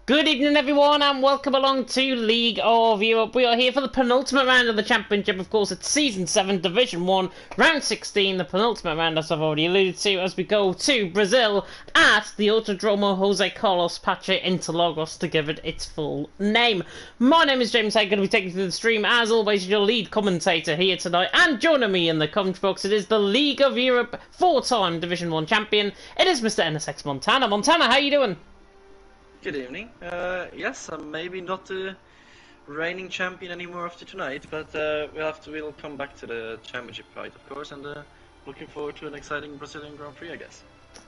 Good evening, everyone, and welcome along to League of Europe. We are here for the penultimate round of the Championship. Of course, it's Season 7, Division 1, Round 16, the penultimate round, as I've already alluded to, as we go to Brazil at the Autodromo Jose Carlos Pache Interlagos to give it its full name. My name is James Hay, going to be taking you through the stream, as always, your lead commentator here tonight. And joining me in the comment box, it is the League of Europe 4-time Division 1 champion. It is Mr. NSX Montana. Montana, how you doing? Good evening. Yes, I'm maybe not the reigning champion anymore after tonight, but we'll come back to the championship fight, of course, and looking forward to an exciting Brazilian Grand Prix, I guess.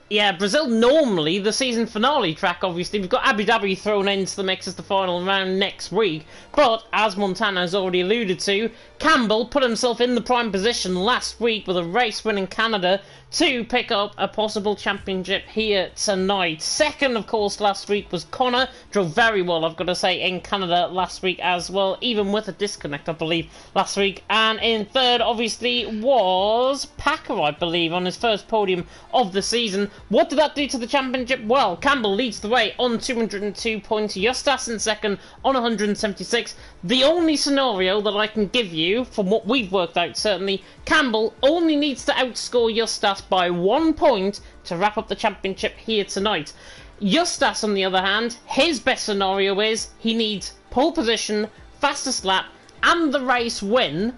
Yeah, Brazil normally, the season finale track, obviously. We've got Abu Dhabi thrown into the mix as the final round next week. But, as Montana has already alluded to, Campbell put himself in the prime position last week with a race win in Canada to pick up a possible championship here tonight. Second, of course, last week was Connor. Drove very well, I've got to say, in Canada last week as well, even with a disconnect, I believe, last week. And in third, obviously, was Packer, I believe, on his first podium of the season. What did that do to the championship? Well, Campbell leads the way on 202 points. Justas in second on 176. The only scenario that I can give you, from what we've worked out certainly, Campbell only needs to outscore Justas by 1 point to wrap up the championship here tonight. Justas, on the other hand, his best scenario is he needs pole position, fastest lap, and the race win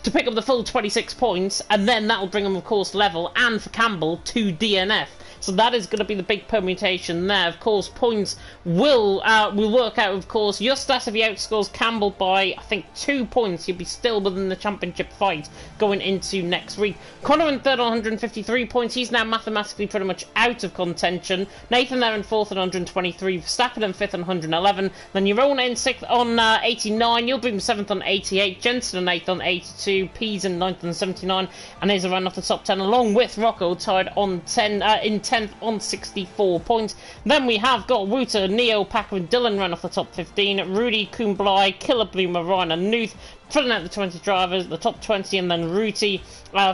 to pick up the full 26 points, and then that'll bring him, of course, level, and for Campbell, to DNF. So that is going to be the big permutation there. Of course, points will work out, of course. Justas, if he outscores Campbell by, I think, 2 points, he'll be still within the championship fight going into next week. Connor in third on 153 points. He's now mathematically pretty much out of contention. Nathan there in fourth on 123. Verstappen in fifth on 111. Then Yerona in sixth on 89. Yilboom seventh on 88. Jensen in eighth on 82. Pease in ninth on 79. And he's around off the top 10, along with Rocco tied on 10th on 64 points. Then we have got Wouter, Neo, Packer and Dylan run off the top 15. Rudy, Kuhnblai, Killer Bloomer, Ryan and Nuth filling out the 20 drivers, the top 20, and then Ruti,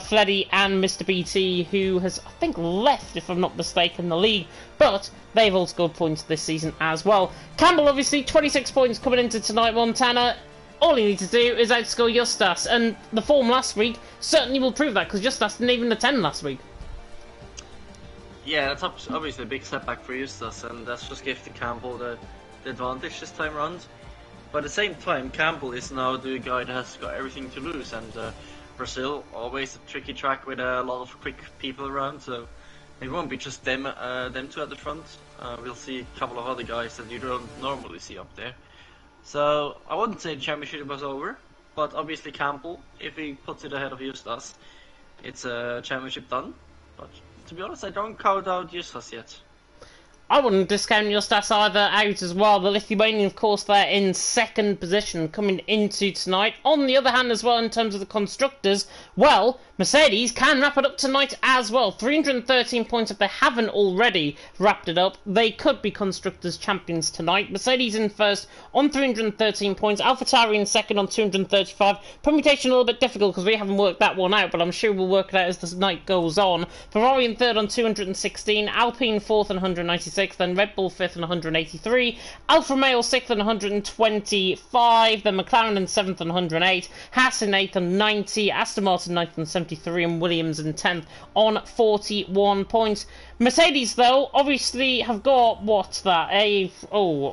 Fleddy and Mr. BT, who has, I think, left, if I'm not mistaken, the league, but they've all scored points this season as well. Campbell, obviously, 26 points coming into tonight. Montana, all he needs to do is outscore Justas, and the form last week certainly will prove that, because Justas didn't even attend last week. Yeah, that's obviously a big setback for Justas, and that's just giving Campbell the advantage this time around. But at the same time, Campbell is now the guy that has got everything to lose, and Brazil, always a tricky track with a lot of quick people around, so it won't be just them two at the front. We'll see a couple of other guys that you don't normally see up there. So I wouldn't say the championship was over, but obviously Campbell, if he puts it ahead of Justas, it's a championship done. But to be honest, I don't count out Justas yet. I wouldn't discount Justas either out as well. The Lithuanian, of course, they're in second position coming into tonight. On the other hand as well, in terms of the constructors, well, Mercedes can wrap it up tonight as well. 313 points if they haven't already wrapped it up. They could be constructors champions tonight. Mercedes in first on 313 points. AlphaTauri in second on 235. Permutation a little bit difficult because we haven't worked that one out, but I'm sure we'll work it out as the night goes on. Ferrari in third on 216. Alpine fourth on 196. Then Red Bull 5th on 183, Alfa Romeo 6th on 125, then McLaren in 7th on 108, Haas in 8th on 90, Aston Martin 9th on 73, and Williams in 10th on 41 points. Mercedes, though, obviously have got, what's that,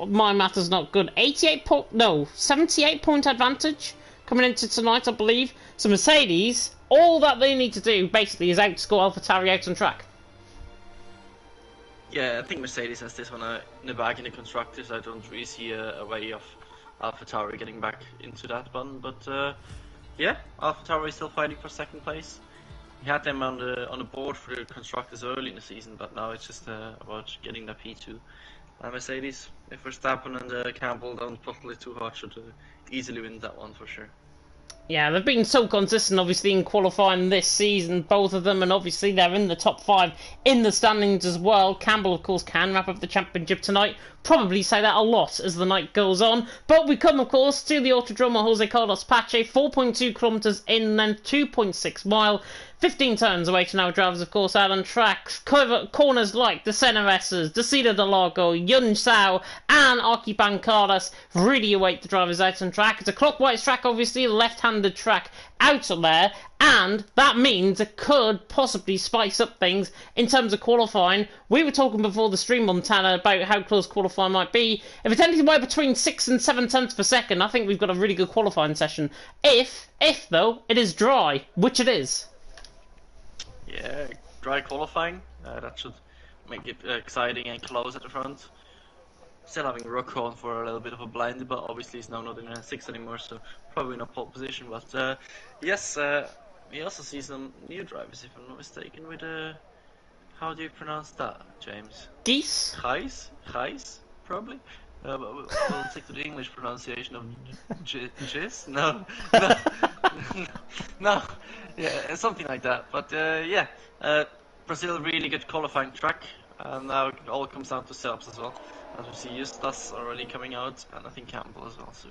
my math is not good, 78 point advantage coming into tonight, I believe. So Mercedes, all that they need to do, basically, is outscore AlphaTauri out on track. Yeah, I think Mercedes has this one in the bag in the constructors. I don't really see a way of AlphaTauri getting back into that one. But yeah, AlphaTauri is still fighting for second place. We had them on the board for the constructors early in the season, but now it's just about getting that P2. Mercedes, if Verstappen and Campbell don't puddle it too hard, should easily win that one for sure. Yeah, they've been so consistent, obviously, in qualifying this season, both of them, and obviously they're in the top 5 in the standings as well. Campbell, of course, can wrap up the championship tonight. Probably say that a lot as the night goes on. But we come, of course, to the Autodromo Jose Carlos Pache, 4.2 kilometres in length, 2.6 mile. 15 turns awaiting our drivers, of course, out on track. Corners like the Seneresses, Desida Del Lago, Yun Sao, and Aki Bancadas really await the drivers out on track. It's a clockwise track, obviously, a left-handed track out of there, and that means it could possibly spice up things in terms of qualifying. We were talking before the stream, Montana, about how close qualifying might be. If it's anywhere between 6 and 7 tenths per second, I think we've got a really good qualifying session. If though, it is dry, which it is. Yeah, dry qualifying. That should make it exciting and close at the front. Still having Rook on for a little bit of a blind, but obviously he's now not in N6 anymore, so probably in a pole position. But yes, we also see some new drivers, if I'm not mistaken, with how do you pronounce that, James? Geese? Gijs, probably. But we'll stick to the English pronunciation of Jizz. No, no, yeah, something like that. But yeah, Brazil really good qualifying track, and now it all comes down to setups as well. As we see Justas already coming out, and I think Campbell as well soon.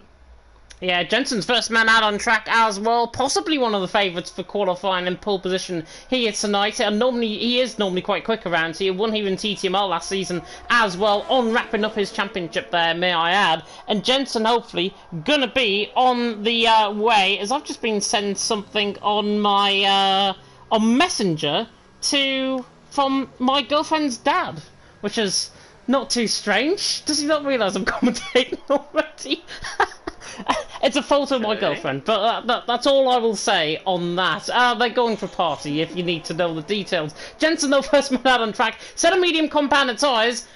Yeah, Jensen's first man out on track as well. Possibly one of the favourites for qualifying in pole position here tonight. And he is normally quite quick around here. Won here in TTML last season as well, on wrapping up his championship there, may I add. And Jensen hopefully gonna be on the way, as I've just been sent something on my on Messenger from my girlfriend's dad, which is not too strange. Does he not realise I'm commentating already? It's a photo of my girlfriend, but that's all I will say on that. They're going for a party, if you need to know the details. Jensen, though, first man out on track. Set of medium compounded tyres.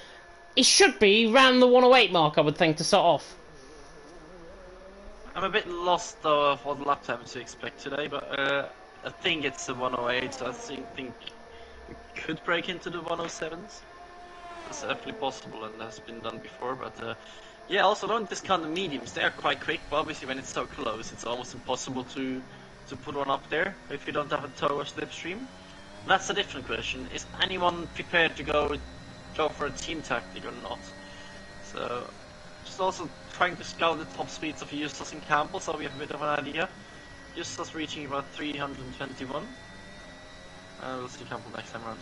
It should be round the 108 mark, I would think, to start off. I'm a bit lost, though, of what lap time to expect today, but I think it's the 108, so I think we could break into the 107s. That's definitely possible, and has been done before, but yeah, also don't discount the mediums. They are quite quick, but obviously when it's so close, it's almost impossible to put one up there if you don't have a tow or slipstream. That's a different question. Is anyone prepared to go for a team tactic or not? So, just also trying to scout the top speeds of Justas and Campbell, so we have a bit of an idea. Justas reaching about 321. We'll see Campbell next time around.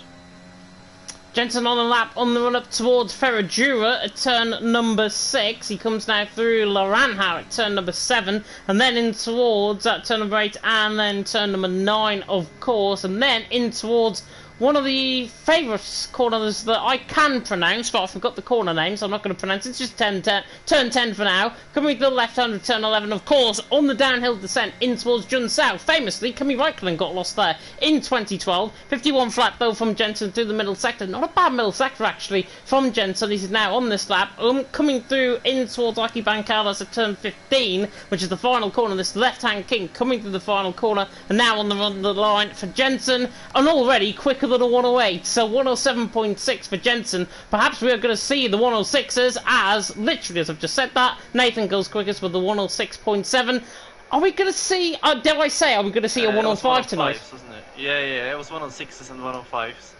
Jensen on the lap on the run up towards Ferradura at turn number 6. He comes now through Laranjao at turn number 7, and then in towards turn number 8, and then turn number 9, of course, and then in towards one of the favourite corners that I can pronounce, but I forgot the corner name, so I'm not going to pronounce it. It's just turn 10 for now. Coming to the left-hand of turn 11, of course, on the downhill descent in towards Jun Sao. Famously, Kimi Räikkönen got lost there in 2012. 51 flat, though, from Jensen through the middle sector. Not a bad middle sector, actually, from Jensen. He's now on this lap. Coming through in towards Aki Bancadas at turn 15, which is the final corner. This left-hand king coming through the final corner, and now on the run of the line for Jensen, and already quicker than a 108, so 107.6 for Jensen. Perhaps we are going to see the 106s as, literally as I've just said that, Nathan goes quickest with the 106.7. Are we going to see, dare I say, are we going to see a 105 tonight? Wasn't it? Yeah, it was 106s and 105s.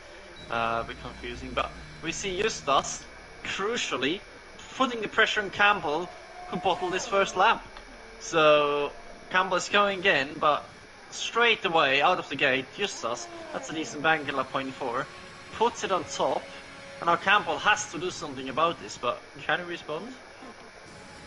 A bit confusing, but we see Justas, crucially, putting the pressure on Campbell, who bottled his first lap. So, Campbell is going again, but straight away, out of the gate, Justas, that's a decent bank in lap 0.4, puts it on top, and now Campbell has to do something about this, but can he respond?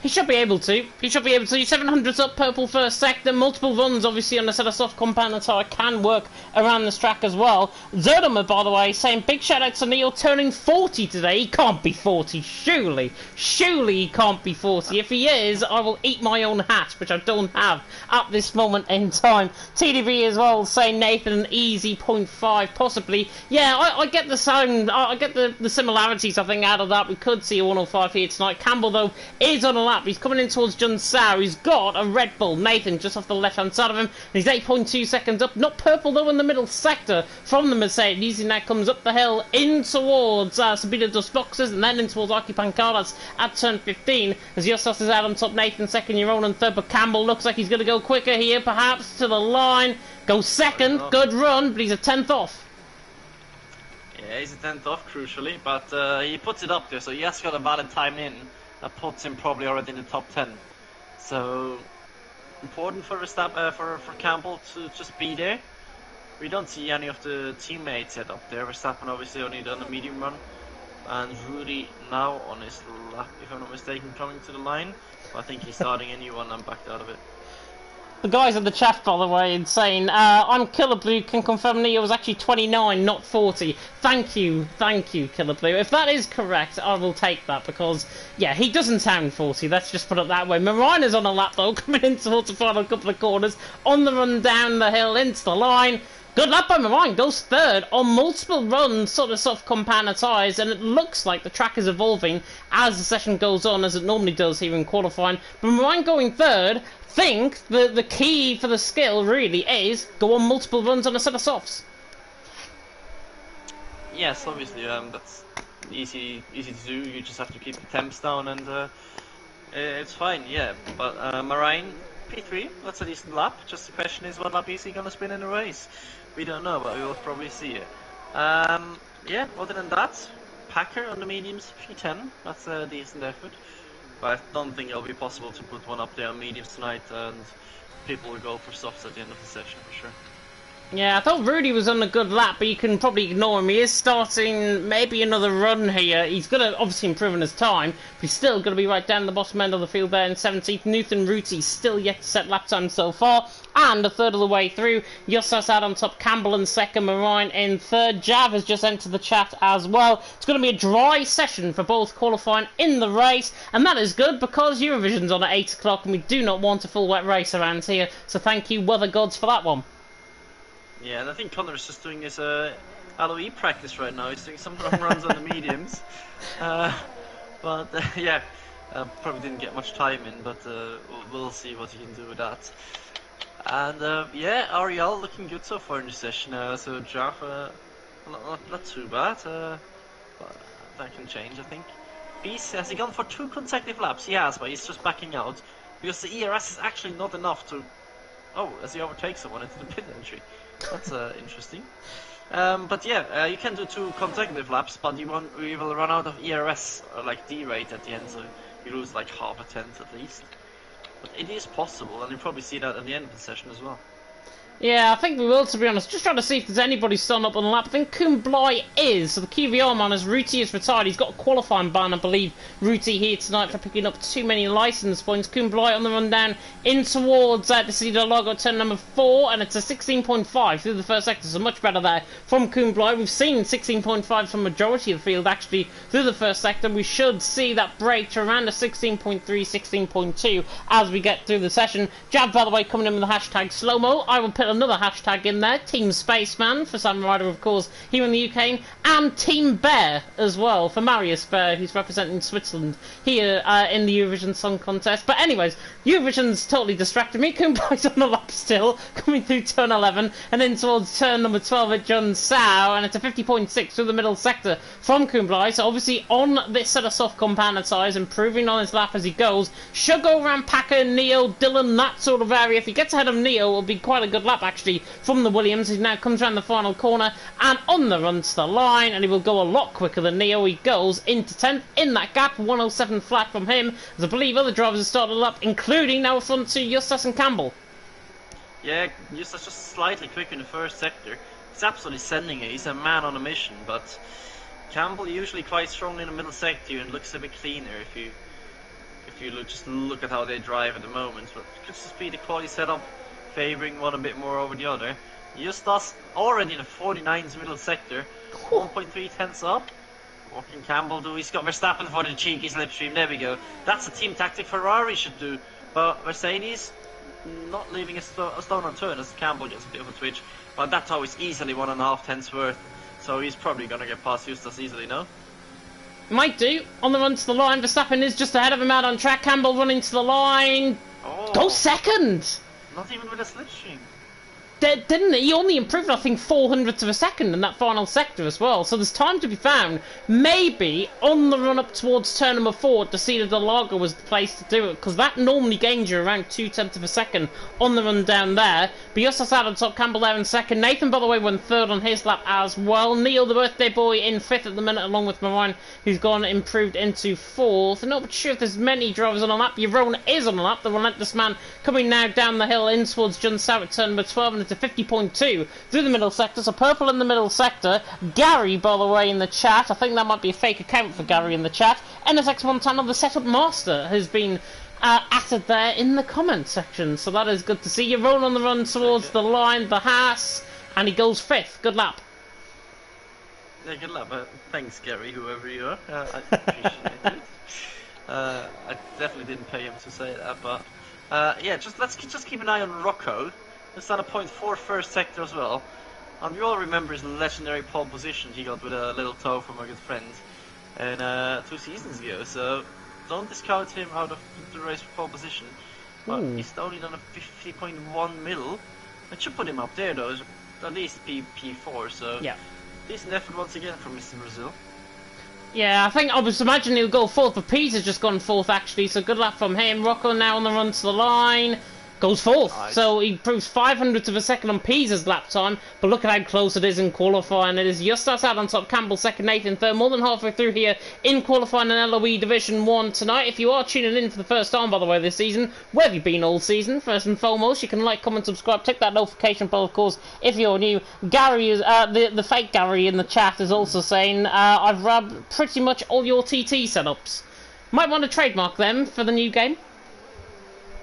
He should be able to. He should be able to. 700's up, purple first sector. Multiple runs, obviously, on a set of soft compound tyre can work around this track as well. Zerdomer, by the way, saying big shout out to Neil, turning 40 today. He can't be 40, surely. Surely he can't be 40. If he is, I will eat my own hat, which I don't have at this moment in time. TDV as well, saying Nathan, an easy 0.5, possibly. Yeah, I get the sound, I get the similarities, I think, out of that. We could see a 105 here tonight. Campbell, though, is on a lap. He's coming in towards Jun Sao. He's got a Red Bull. Nathan just off the left-hand side of him. And he's 8.2 seconds up. Not purple, though, in the middle sector from the Mercedes. He now comes up the hill in towards Sabina Dos Boxes and then in towards Aki Pancadas at turn 15. As Justas is out on top, Nathan second, you're on third, but Campbell looks like he's going to go quicker here, perhaps, to the line. Goes second. Good run, but he's a 10th off. Yeah, he's a 10th off, crucially, but he puts it up there, so he has got a valid time in. That puts him probably already in the top 10. So important for Campbell to just be there. we don't see any of the teammates yet up there. Verstappen obviously only done a medium run, and Rudy now on his lap, if I'm not mistaken, coming to the line. I think he's starting a new one and backed out of it. The guys in the chat, by the way, insane. I'm Killer Blue, can confirm Neo was actually 29, not 40. Thank you, Killer Blue. If that is correct, I will take that, because, yeah, he doesn't sound 40, let's just put it that way. Marina's on a lap, though, coming in towards the final couple of corners, on the run down the hill, into the line. Good lap by Marine, goes third on multiple runs, sort of soft compound tyres, and it looks like the track is evolving as the session goes on, as it normally does here in qualifying. But Marine going third, think the key for the skill really is go on multiple runs on a set of softs. Yes, obviously, that's easy to do. You just have to keep the temps down, and it's fine, yeah. But Marine, P3, that's a decent lap. Just the question is, what lap is he gonna spin in the race? We don't know, but we will probably see it. Yeah, other than that, Packer on the mediums, P10. That's a decent effort. But I don't think it'll be possible to put one up there on mediums tonight, and people will go for softs at the end of the session for sure. Yeah, I thought Rudy was on a good lap, but you can probably ignore him. He is starting maybe another run here. He's going to obviously improve in his time, but he's still going to be right down the bottom end of the field there in 17th. Nathan Ruti still yet to set lap time so far, and a third of the way through. Yossas out on top, Campbell in second, Marine in third. Jav has just entered the chat as well. It's going to be a dry session for both qualifying in the race, and that is good because Eurovision's on at 8 o'clock, and we do not want a full wet race around here, so thank you, weather gods, for that one. Yeah, and I think Connor is just doing his LOE practice right now. He's doing some long runs on the mediums. Yeah, probably didn't get much time in, but we'll see what he can do with that. And yeah, Ariel looking good so far in the session. So Jaffa, not too bad. But that can change, I think. Beast, has he gone for 2 consecutive laps? He has, but he's just backing out. Because the ERS is actually not enough to... Oh, as he overtakes someone into the pit entry. That's interesting. But yeah, you can do 2 consecutive laps, but you will run out of ERS, or like D rate at the end, so you lose like half a tenth at least. But it is possible, and you'll probably see that at the end of the session as well. Yeah, I think we will, to be honest. Just trying to see if there's anybody still up on the lap. I think Kumbly is. So the QVR man, as Ruti is retired, he's got a qualifying ban, I believe, Ruti here tonight for picking up too many licence points. Kumbly on the run down in towards the logo turn number 4, and it's a 16.5 through the first sector, so much better there from Kumbly. We've seen 16.5 from majority of the field, actually, through the first sector. We should see that break to around a 16.3, 16.2 as we get through the session. Jab, by the way, coming in with the hashtag slow-mo. I will put another hashtag in there, Team Spaceman for Sam Ryder, of course, here in the UK, and Team Bear as well for Marius Bear, who's representing Switzerland here in the Eurovision Song Contest. But anyways, Eurovision's totally distracted me. Kumbly's on the lap still, coming through turn 11 and then towards turn number 12 at John Sao, and it's a 50.6 through the middle sector from Kumbly. So obviously on this set of soft compound size, improving on his lap as he goes. Should go around Packer, Neo, Dylan, that sort of area. If he gets ahead of Neo, it'll be quite a good lap actually from the Williams. He now comes around the final corner and on the run to the line, and he will go a lot quicker than Neo. He goes into 10th in that gap, 107 flat from him, as I believe other drivers have started up, including now front to Justus and Campbell. Yeah, Justus just slightly quicker in the first sector. He's absolutely sending it. He's a man on a mission, but Campbell usually quite strong in the middle sector and looks a bit cleaner if you just look at how they drive at the moment. But it could just be the quality setup favouring one a bit more over the other. Justus already in the 49's middle sector, 1.3 tenths up. What can Campbell do? He's got Verstappen for the cheeky slipstream. There we go. That's a team tactic Ferrari should do. But Mercedes not leaving a stone unturned as Campbell gets a bit of a twitch. But that tow is easily 1.5 tenths worth. So he's probably going to get past Justus easily, no? Might do. On the run to the line, Verstappen is just ahead of him out on track. Campbell running to the line. Oh, Go second! Not even with a slipstream. Didn't he? He only improved, I think, 400ths of a second in that final sector as well. So there's time to be found. Maybe on the run up towards turn number 4, Desida de Lago was the place to do it, because that normally gains you around 0.2 of a second on the run down there. But Justus out on top, Campbell there in second. Nathan, by the way, went third on his lap as well. Neil, the birthday boy, in 5th at the minute, along with Marine, who's gone improved into 4th. I'm not sure if there's many drivers on a lap. Jeroen is on a lap, the relentless man, coming now down the hill in towards John Sao at turn number 12, and it's to 50.2 through the middle sector. So purple in the middle sector. Gary, by the way, in the chat. I think that might be a fake account for Gary in the chat. NSX Montana, the setup master, has been added there in the comment section. So that is good to see. You roll on the run towards the line, the Haas, and he goes 5th. Good lap. Yeah, good luck, but thanks, Gary, whoever you are. I appreciate it. I definitely didn't pay him to say that, but yeah, let's just keep an eye on Rocco. It's at a .4 first sector as well. And we all remember his legendary pole position he got with a little tow from a good friend and 2 seasons ago. So don't discount him out of the race for pole position. But he's only done a 50.1 mil. It should put him up there though, at least P4. So yeah. Decent effort once again from Mr. Brazil. Yeah, I think I was imagining he'll go 4th, but Peter's just gone 4th actually, so good luck from him. Rocco now on the run to the line. Goes 4th, nice. So he improves 500th of a second on Pisa's lap time, but look at how close it is in qualifying. It is Justas out on top, Campbell second, Nathan third, more than halfway through here in qualifying in LOE Division 1 tonight. If you are tuning in for the first time, by the way, this season, where have you been all season? First and foremost, you can like, comment, subscribe, tick that notification bell, of course, if you're new. Gary is, the fake Gary in the chat is also saying, I've rubbed pretty much all your TT setups. Might want to trademark them for the new game.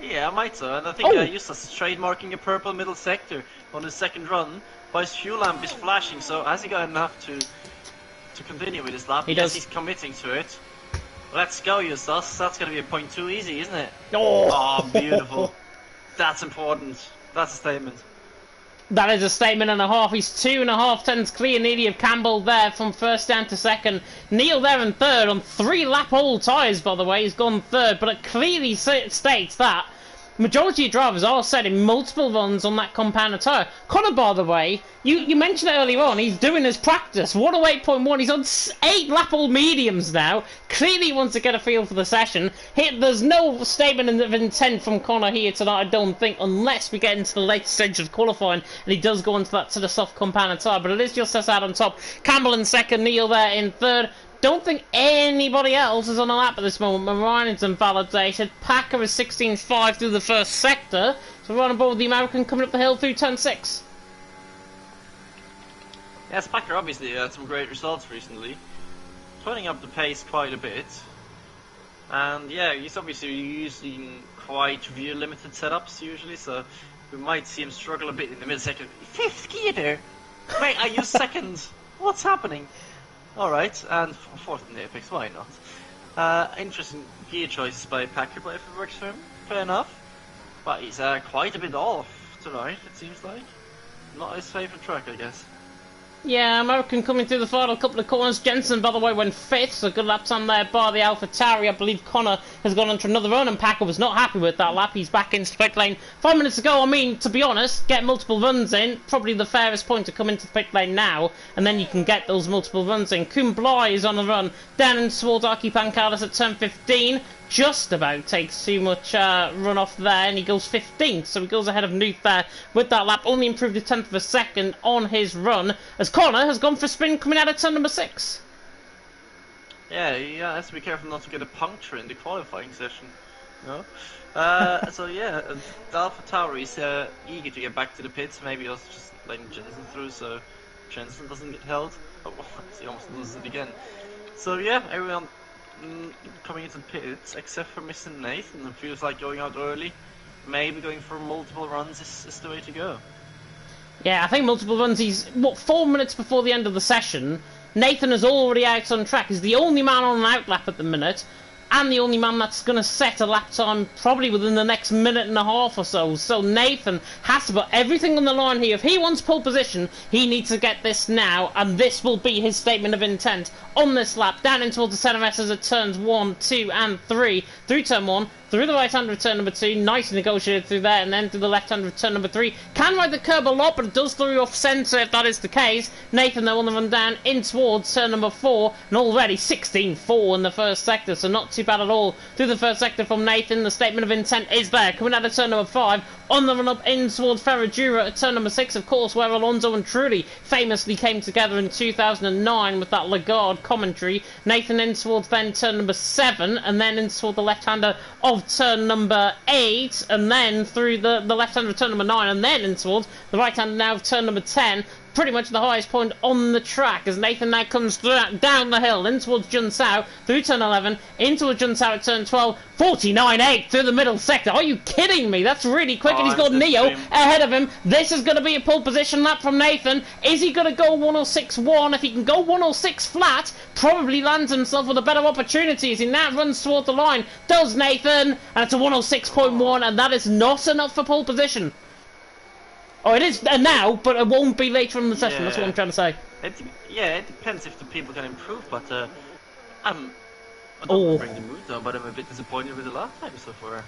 Yeah, I might so, and I think Justas is trademarking a purple middle sector on his second run, but his fuel lamp is flashing, so has he got enough to continue with his lap? He does. He's committing to it. Let's go, Justas. That's going to be a .2 easy, isn't it? Oh, beautiful. That's important. That's a statement. That is a statement and a half. He's 2.5 tenths clear nearly of Campbell there from first down to second. Neil there in third on 3 lap old tyres, by the way. He's gone third, but it clearly states that majority of drivers are setting multiple runs on that compounder tyre. Connor, by the way, you mentioned it earlier on, he's doing his practice. 108.1, he's on 8 lap old mediums now. Clearly wants to get a feel for the session. There's no statement of intent from Connor here tonight, I don't think, unless we get into the late stage of qualifying and he does go into that sort of soft compounder tyre. But it is just us out on top. Campbell in second, Neil there in third. Don't think anybody else is on a lap at this moment. Ryan's invalidated. Packer is 16.5 through the first sector. So we're on board with the American coming up the hill through turn 6. Yes, Packer obviously had some great results recently. Turning up the pace quite a bit. And yeah, he's obviously using quite view limited setups usually, so we might see him struggle a bit in the mid-second. 5th gear there! Wait, I use 2nd! What's happening? Alright, and 4th in the Apex, why not? Interesting gear choices by Packer, but if it works for him, fair enough. But he's quite a bit off tonight, it seems like. Not his favourite track, I guess. Yeah, American coming through the final couple of corners. Jensen, by the way, went 5th, so good lap time there by the AlphaTauri. I believe Connor has gone on to another run, and Packer was not happy with that lap. He's back into the pit lane. 5 minutes ago, I mean, to be honest, get multiple runs in. Probably the fairest point to come into the pit lane now, and then you can get those multiple runs in. Kumbly is on the run down in towards Aki Pankalis at turn 15. Just about takes too much run off there, and he goes 15th, so he goes ahead of Nuth there with that lap. Only improved a 10th of a second on his run, as Connor has gone for a spin coming out of turn number 6. Yeah, he has to be careful not to get a puncture in the qualifying session. No? So yeah, the AlphaTauri is eager to get back to the pits, maybe also just letting Jensen through so Jensen doesn't get held. Oh, he almost loses it again. So yeah, everyone coming into the pits except for Mr. Nathan. It feels like going out early, maybe going for multiple runs is the way to go. Yeah, I think multiple runs. He's 4 minutes before the end of the session. Nathan is already out on track. He's the only man on an outlap at the minute, and the only man that's going to set a lap time probably within the next minute and a half or so. So Nathan has to put everything on the line here. If he wants pole position, he needs to get this now, and this will be his statement of intent on this lap. Down in towards the centre as it turns 1, 2 and 3. Through turn 1, through the right hand of turn number 2, nice negotiated through there, and then through the left hand of turn number 3. Can ride the curb a lot, but it does throw you off centre if that is the case. Nathan though on the run down in towards turn number 4, and already 16.4 in the first sector, so not too bad at all through the first sector from Nathan. The statement of intent is there, coming out of turn number 5, on the run up in towards Ferradura at turn number 6, of course, where Alonso and Trulli famously came together in 2009 with that Lagarde commentary. Nathan in towards then turn number 7, and then in towards the left hander of of turn number 8, and then through the left hand of turn number 9, and then in towards the right hand now of turn number 10. Pretty much the highest point on the track as Nathan now comes down the hill in towards Jun Sao through turn 11 into Jun Sao at turn 12, 49.8 through the middle sector. Are you kidding me? That's really quick, and he's got Neo ahead of him. This is going to be a pole position lap from Nathan. Is he going to go 106.1? If he can go 106 flat, probably lands himself with a better opportunity as he now runs toward the line. Does Nathan, and it's a 106.1, and that is not enough for pole position. Oh, it is now, but it won't be later in the session. That's what I'm trying to say. It depends if the people can improve, but I don't bring the mood down, but I'm a bit disappointed with the lap time so far.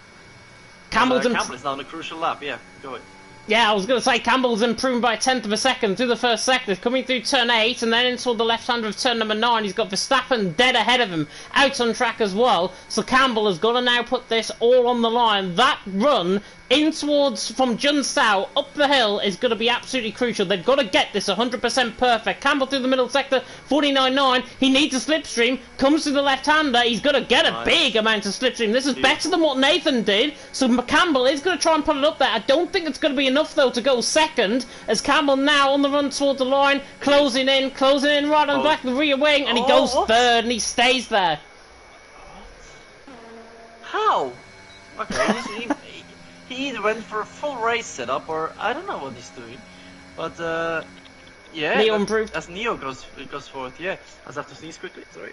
Campbell is now on a crucial lap. Yeah, go ahead. Yeah, I was going to say Campbell's improving by 1/10 of a second through the first sector, coming through turn 8 and then into the left-hander of turn number 9. He's got Verstappen dead ahead of him, out on track as well. So Campbell has got to now put this all on the line. That run in towards from Jun Sao up the hill is going to be absolutely crucial. They've got to get this 100% perfect. Campbell through the middle sector, 49.9. He needs a slipstream, comes to the left-hander. He's got to get a big amount of slipstream. This is better than what Nathan did. So Campbell is going to try and put it up there. I don't think it's going to be enough though to go second, as Campbell now on the run towards the line, closing in right on the back of the rear wing, and he goes third and he stays there. How? Okay, he either went for a full race setup, or I don't know what he's doing. But yeah, Neo improved. As Neo goes forward, yeah. I just have to sneeze quickly, sorry.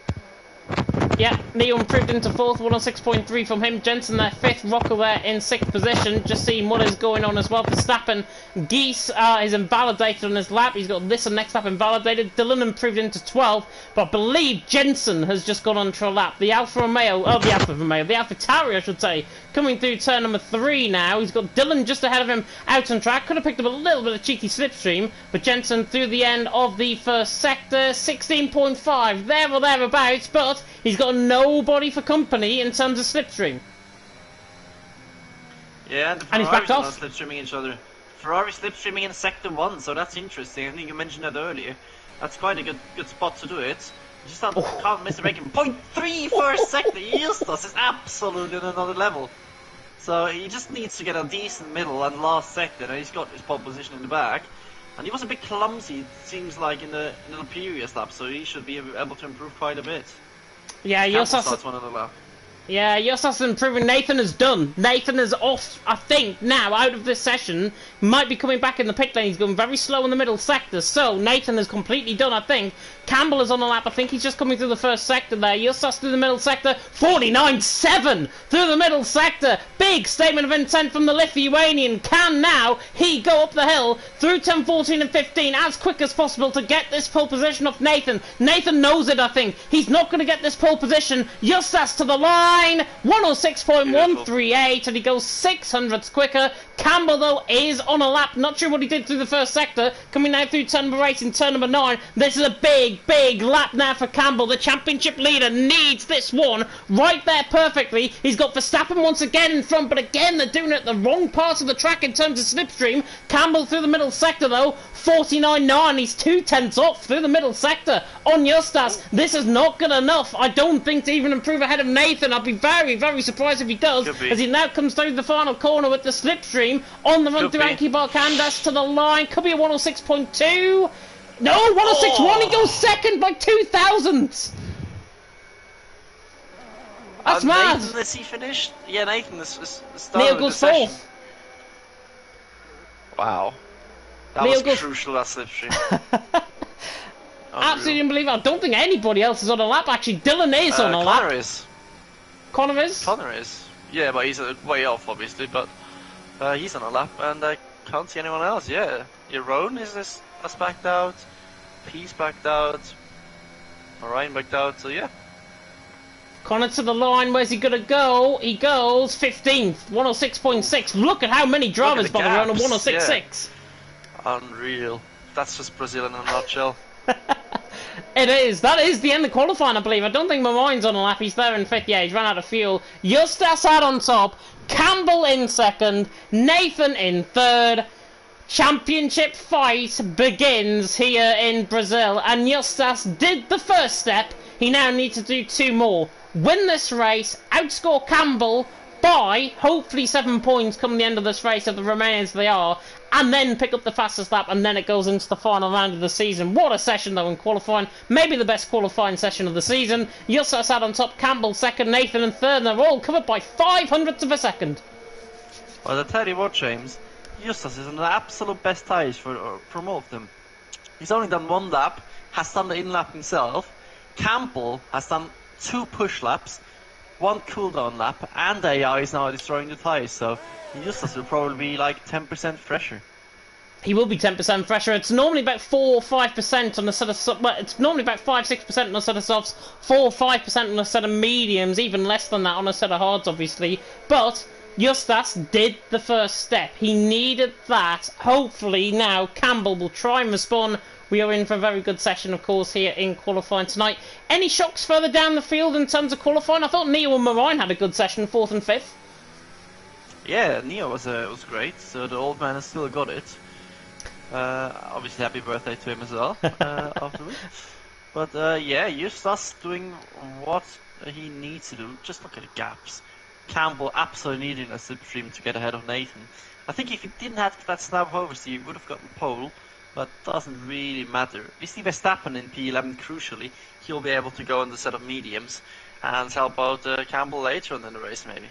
Yeah, Neo improved into 4th, 106.3 from him. Jensen there 5th, Rocco there in 6th position. Just seeing what is going on as well. Verstappen, Geese is invalidated on his lap. He's got this and next lap invalidated. Dylan improved into 12th, but I believe Jensen has just gone on to a lap. The Alfa Tauri, I should say, coming through turn number 3 now. He's got Dylan just ahead of him out on track. Could have picked up a little bit of cheeky slipstream, but Jensen through the end of the first sector, 16.5, there or thereabouts, but he's got nobody for company in terms of slipstream. Yeah, and he's backed off. Slipstreaming each other. Ferrari slipstreaming in sector 1, so that's interesting. I think you mentioned that earlier. That's quite a good spot to do it. You just can't miss a making 0.3 first sector. Justus is absolutely on another level. So he just needs to get a decent middle and last sector, and he's got his pole position in the back. And he was a bit clumsy, it seems like, in the previous lap, so he should be able to improve quite a bit. Yeah, Justus. One on the lap. Yeah, Justus is improving. Nathan is done. Nathan is off, I think, now, out of this session. Might be coming back in the pit lane. He's going very slow in the middle sector. So, Nathan is completely done, I think. Campbell is on the lap. I think he's just coming through the first sector there. Justus through the middle sector. 49.7 through the middle sector. Big statement of intent from the Lithuanian. Can now he go up the hill through 10, 14 and 15 as quick as possible to get this pole position off Nathan. Nathan knows it, I think. He's not going to get this pole position. Justus to the line. 106.138, and he goes 600ths quicker. Campbell, though, is on a lap. Not sure what he did through the first sector. Coming now through turn number 8 and turn number 9. This is a big lap now for Campbell. The championship leader needs this one right there perfectly. He's got Verstappen once again in front, but again, they're doing it at the wrong part of the track in terms of slipstream. Campbell through the middle sector, though. 49.9. He's 2/10 off through the middle sector on Justus. This is not good enough, I don't think, to even improve ahead of Nathan. I'd be very surprised if he does, as he now comes through the final corner with the slipstream on the run through Anki Barkandas to the line. Could be a 106.2. No, 106.1. He goes second by 2 thousandths. That's mad. Nathan, is he finished? Yeah, Nathan is started. Neil goes 4th. Wow. That was crucial, that slipstream. Absolutely unbelievable. I don't think anybody else is on a lap, actually. Dylan is on a lap. Connor is? Connor is. Yeah, but he's way off, obviously, but he's on a lap, and I can't see anyone else. Yeah, Jeroen has backed out, Peace backed out, Orion backed out, so yeah. Connor to the line, where's he gonna go? He goes 15th, 106.6. Look at how many drivers, by the way, on a 106.6. Yeah. Unreal. That's just Brazil in a nutshell. It is. That is the end of qualifying, I believe. I don't think Marine's on a lap. He's there in 5th. Yeah, he's run out of fuel. Justus out on top. Campbell in 2nd. Nathan in 3rd. Championship fight begins here in Brazil. And Justus did the first step. He now needs to do 2 more. Win this race, outscore Campbell, by hopefully 7 points come the end of this race if the remain as they are, and then pick up the fastest lap, and then it goes into the final round of the season. What a session though in qualifying, maybe the best qualifying session of the season. Justus out on top, Campbell second, Nathan in third, and they're all covered by 500ths of a second. Well, I tell you what, James, Justus is in the absolute best tyres from all of them. He's only done 1 lap, has done the in-lap himself. Campbell has done 2 push laps, 1 cooldown lap, and AI is now destroying the tyres, so Justus will probably be like 10% fresher. He will be 10% fresher. It's normally about 4 or 5% on a set of... Well, it's normally about 5-6% on a set of softs, 4 or 5% on a set of mediums, even less than that on a set of hards, obviously. But Justus did the first step. He needed that. Hopefully now Campbell will try and respond. We are in for a very good session, of course, here in qualifying tonight. Any shocks further down the field in terms of qualifying? I thought Neo and Marine had a good session, 4th and 5th. Yeah, Neo was great, so the old man has still got it. Obviously happy birthday to him as well, afterwards. But yeah, Justus doing what he needs to do. Just look at the gaps. Campbell absolutely needing a slipstream to get ahead of Nathan. I think if he didn't have that snap oversteer, he would have gotten pole, but doesn't really matter. We see Verstappen in P11 crucially. He'll be able to go in the set of mediums and help out Campbell later on in the race, maybe.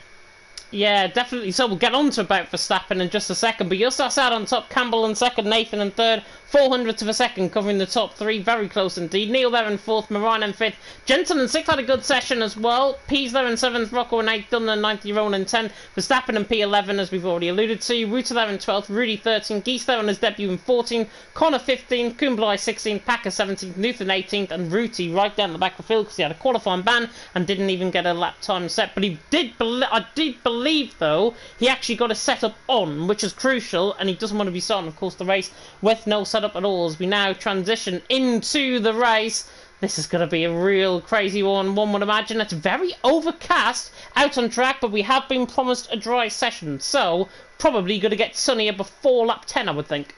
Yeah, definitely. So we'll get on to about Verstappen in just a second. But Justus out on top, Campbell in second, Nathan in third, 400ths of a second covering the top 3. Very close indeed. Neil there in 4th, Marine in 5th. Jensen in 6th had a good session as well. Pease there in 7th, Rocco in 8th, Dunn in 9th, Jeroen in 10th. Verstappen in P11 as we've already alluded to. Ruta there in 12th, Rudy 13th, Geese there on his debut in 14th, Connor 15th, Kumbulai 16th, Packer 17th, Newton 18th, and Ruti right down the back of the field because he had a qualifying ban and didn't even get a lap time set. But he did I did believe though he actually got a setup on, which is crucial, and he doesn't want to be starting, of course, the race with no setup at all. As we now transition into the race, this is going to be a real crazy one would imagine. It's very overcast out on track, but we have been promised a dry session, so probably going to get sunnier before lap 10, I would think.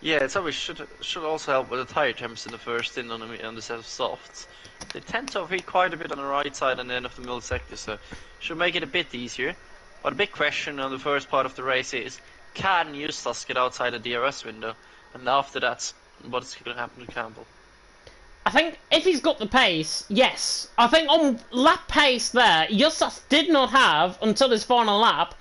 Yeah, it's always should also help with the tyre temps in the first stint on the set of softs. They tend to overheat quite a bit on the right side and the end of the middle sector, so should make it a bit easier. But the big question on the first part of the race is, can Justus get outside the DRS window? And after that, what's going to happen to Campbell? I think if he's got the pace, yes. I think on lap pace there, Justus did not have, until his final lap,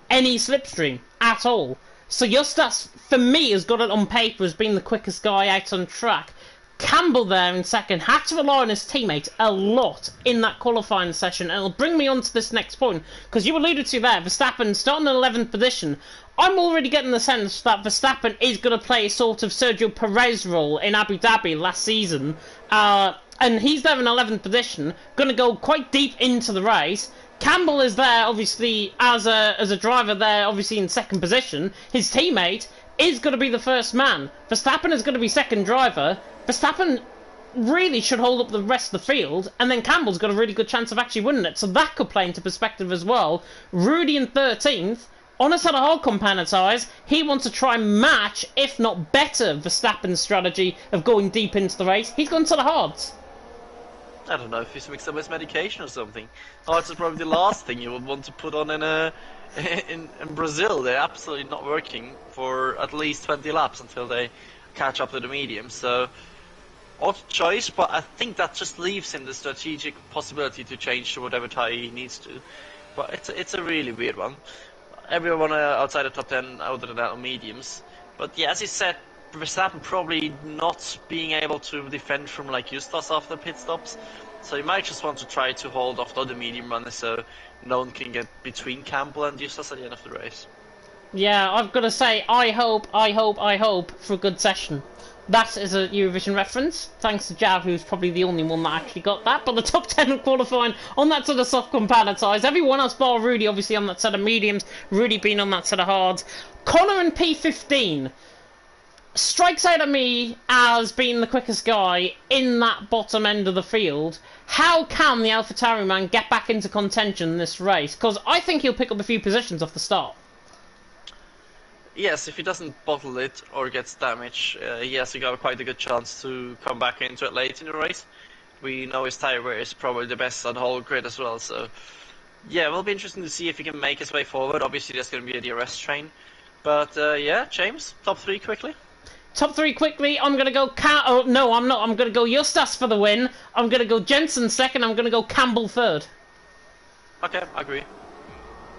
any slipstream at all. So Justus, for me, has got it on paper as being the quickest guy out on track. Campbell there in second had to rely on his teammate a lot in that qualifying session, and it'll bring me on to this next point, because you alluded to there, Verstappen starting in 11th position. I'm already getting the sense that Verstappen is going to play a sort of Sergio Perez role in Abu Dhabi last season, and he's there in 11th position, going to go quite deep into the race. Campbell is there, obviously, as a driver there, obviously in second position. His teammate is going to be the first man. Verstappen is going to be second driver. Verstappen really should hold up the rest of the field, and then Campbell's got a really good chance of actually winning it, so that could play into perspective as well. Rudy in 13th, on a set of hard compound tyres, he wants to try and match, if not better, Verstappen's strategy of going deep into the race. He's gone to the hards. I don't know if he's mixed up with medication or something. Hards is probably the last thing you would want to put on in Brazil. They're absolutely not working for at least 20 laps until they catch up to the medium. So odd choice, but I think that just leaves him the strategic possibility to change to whatever tyre he needs to. But it's a really weird one. Everyone outside the top 10 other than that are mediums. But yeah, as you said, Verstappen probably not being able to defend from like Justus after pit stops. So he might just want to try to hold off the other medium runners so no one can get between Campbell and Justus at the end of the race. Yeah, I've got to say, I hope for a good session. That is a Eurovision reference, thanks to Jav, who's probably the only one that actually got that. But the top 10 of qualifying on that sort of soft compound tyres. Everyone else bar Rudy, obviously, on that set of mediums. Rudy being on that set of hards. Connor in P15 strikes out at me as being the quickest guy in that bottom end of the field. How can the AlphaTauri man get back into contention in this race? Because I think he'll pick up a few positions off the start. Yes, if he doesn't bottle it or gets damage, he has got quite a good chance to come back into it late in the race. We know his tyre wear is probably the best on the whole grid as well, so Yeah, it will be interesting to see if he can make his way forward. Obviously, there's going to be a DRS train. But yeah, James, top 3 quickly. Top 3 quickly. I'm going to go... Oh, no, I'm not. I'm going to go Justas for the win. I'm going to go Jensen second. I'm going to go Campbell third. Okay, I agree.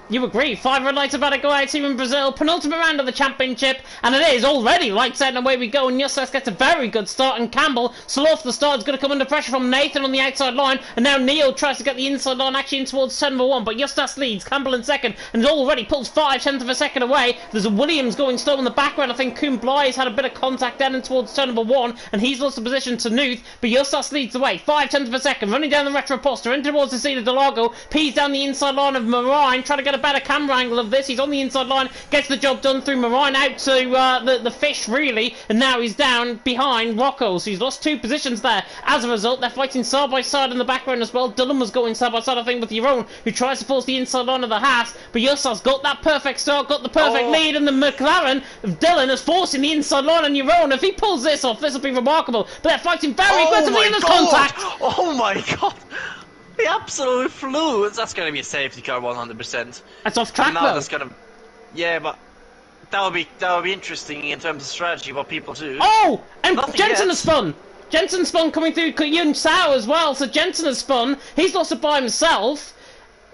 You agree? 5 red lights about to go out to in Brazil. Penultimate round of the championship. And it is already lights out and away we go. And Justas gets a very good start. And Campbell, slow off the start, is going to come under pressure from Nathan on the outside line. And now Neo tries to get the inside line actually in towards turn number 1. But Justas leads. Campbell in second. And already pulls 5/10 of a second away. There's a Williams going slow in the background. I think Kuhn Bly's had a bit of contact down in towards turn number 1. And he's lost the position to Nuth. But Justas leads the way. 5/10 of a second. Running down the retro poster. In towards the seat of Delago. Pees down the inside line of Marine. Trying to get a better camera angle of this. He's on the inside line, gets the job done through Marine out to the fish really, and now he's down behind Rocco, so he's lost 2 positions there. As a result, they're fighting side by side in the background as well. Dillon was going side by side, I think, with Jeroen, who tries to force the inside line of the Haas, but Justas got that perfect start, got the perfect lead, and the McLaren of Dillon is forcing the inside line on Jeroen. If he pulls this off, this will be remarkable, but they're fighting very aggressively in this contact. Oh my god! He absolutely flew! That's going to be a safety car 100%. That's off track though. That's gonna... Yeah, but that would be interesting in terms of strategy, what people do. Oh! And Jensen has spun! Jensen spun coming through Yun Sao as well, so Jensen has spun. He's lost it by himself.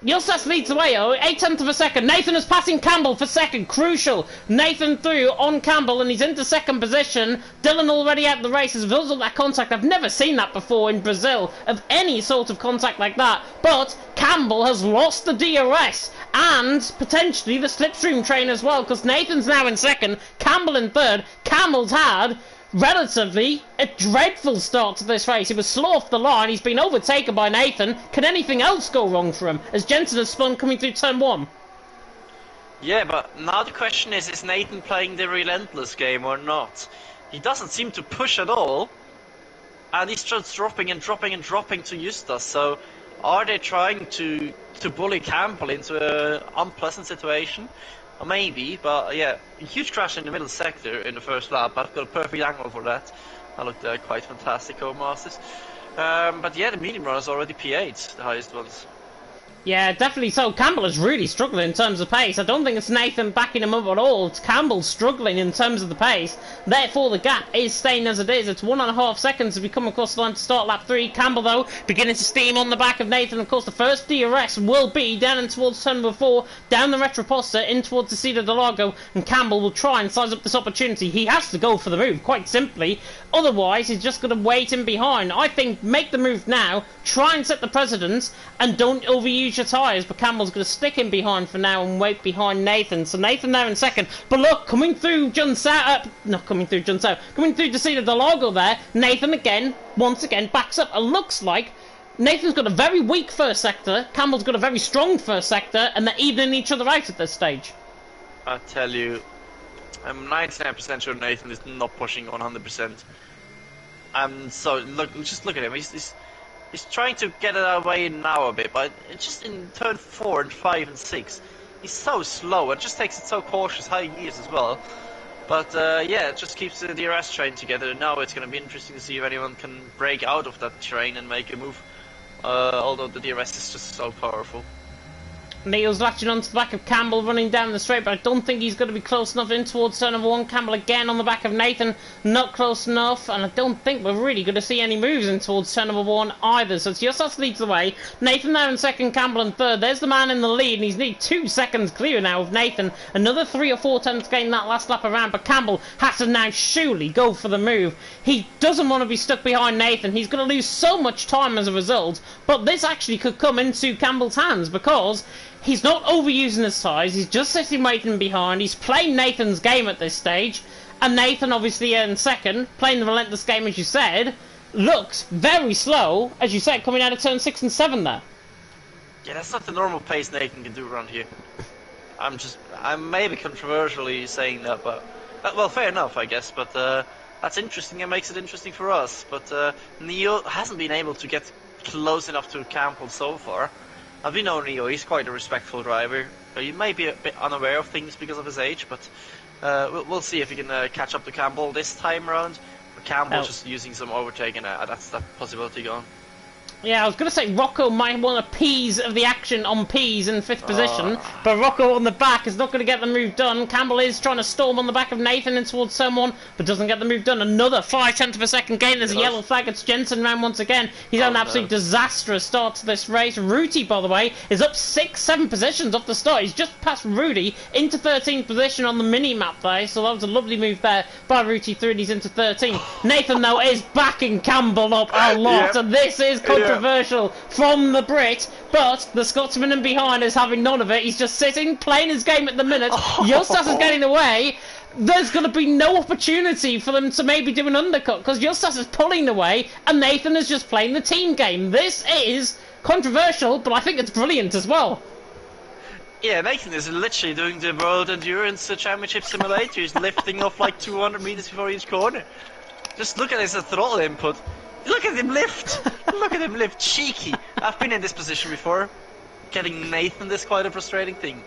Justas leads the way, 8/10 of a second. Nathan is passing Campbell for second. Crucial. Nathan through on Campbell, and he's into second position. Dillon already out the race as a result of that contact. I've never seen that before in Brazil, of any sort of contact like that. But Campbell has lost the DRS and potentially the slipstream train as well, because Nathan's now in second, Campbell in third. Campbell's had relatively a dreadful start to this race. He was slow off the line. He's been overtaken by Nathan. Can anything else go wrong for him as Jensen has spun coming through turn 1? Yeah, but now the question is Nathan playing the relentless game or not? He doesn't seem to push at all, and he's just dropping and dropping and dropping to Justas. So are they trying to bully Campbell into an unpleasant situation? Maybe, but yeah, a huge crash in the middle sector in the first lap. I've got a perfect angle for that. That looked quite fantastic, Codemasters. But yeah, the medium runners already P8, the highest ones. Yeah, definitely so. Campbell is really struggling in terms of pace. I don't think it's Nathan backing him up at all. It's Campbell struggling in terms of the pace. Therefore, the gap is staying as it is. It's 1.5 seconds as we come across the line to start lap 3. Campbell, though, beginning to steam on the back of Nathan. Of course, the first DRS will be down in towards turn number 4, down the Retroposta, in towards the Cida del Lago, and Campbell will try and size up this opportunity. He has to go for the move, quite simply. Otherwise, he's just going to wait in behind. I think make the move now, try and set the precedence, and don't overuse your tyres, but Campbell's going to stick in behind for now and wait behind Nathan. So Nathan there in second, but look, coming through coming through the Cida del Lago there, Nathan again, once again, backs up. It looks like Nathan's got a very weak first sector, Campbell's got a very strong first sector, and they're evening each other out at this stage. I tell you, I'm 99% sure Nathan is not pushing 100%. So just look at him. He's trying to get it away now a bit, but it's just in turn 4 and 5 and 6. He's so slow. It just takes it so cautious, high gears as well. But yeah, it just keeps the DRS train together. Now it's going to be interesting to see if anyone can break out of that train and make a move. Although the DRS is just so powerful. Neil's latching onto the back of Campbell running down the straight, but I don't think he's going to be close enough in towards turn number 1. Campbell again on the back of Nathan, not close enough, and I don't think we're really going to see any moves in towards turn number 1 either. So Justas leads the way. Nathan there in second, Campbell in third. There's the man in the lead, and he's nearly 2 seconds clear now of Nathan. Another 3 or 4 tenths gain that last lap around, but Campbell has to now surely go for the move. He doesn't want to be stuck behind Nathan. He's going to lose so much time as a result, but this actually could come into Campbell's hands because he's not overusing his tyres, he's just sitting waiting behind, he's playing Nathan's game at this stage, and Nathan obviously in second, playing the relentless game as you said, looks very slow, as you said, coming out of turn 6 and 7 there. Yeah, that's not the normal pace Nathan can do around here. I'm maybe controversially saying that, but, well, fair enough, I guess, but that's interesting and makes it interesting for us, but Neo hasn't been able to get close enough to Campbell so far. We know Neo, he's quite a respectful driver. He may be a bit unaware of things because of his age, but we'll see if he can catch up to Campbell this time around. Campbell's just using some overtake, and that's that possibility gone. Yeah, I was going to say Rocco might want a piece of the action on Peas in 5th position, but Rocco on the back is not going to get the move done. Campbell is trying to storm on the back of Nathan in towards someone, but doesn't get the move done. Another 5/10 of a second gain. There's a yellow flag. It's Jensen round once again. He's had an absolute disastrous start to this race. Ruti, by the way, is up 6-7 positions off the start. He's just passed Rudy into 13th position on the mini-map there, so that was a lovely move there by Ruti through, and he's into 13. Nathan, though, is backing Campbell up a lot, and this is controversial from the Brit, but the Scotsman in behind is having none of it. He's just sitting, playing his game at the minute. Justas is getting away. There's going to be no opportunity for them to maybe do an undercut, because Justas is pulling away, and Nathan is just playing the team game. This is controversial, but I think it's brilliant as well. Yeah, Nathan is literally doing the World Endurance Championship Simulator. He's lifting off like 200 meters before each corner. Just look at his throttle input. Look at him lift! Look at him lift, cheeky! I've been in this position before. Getting Nathan is quite a frustrating thing.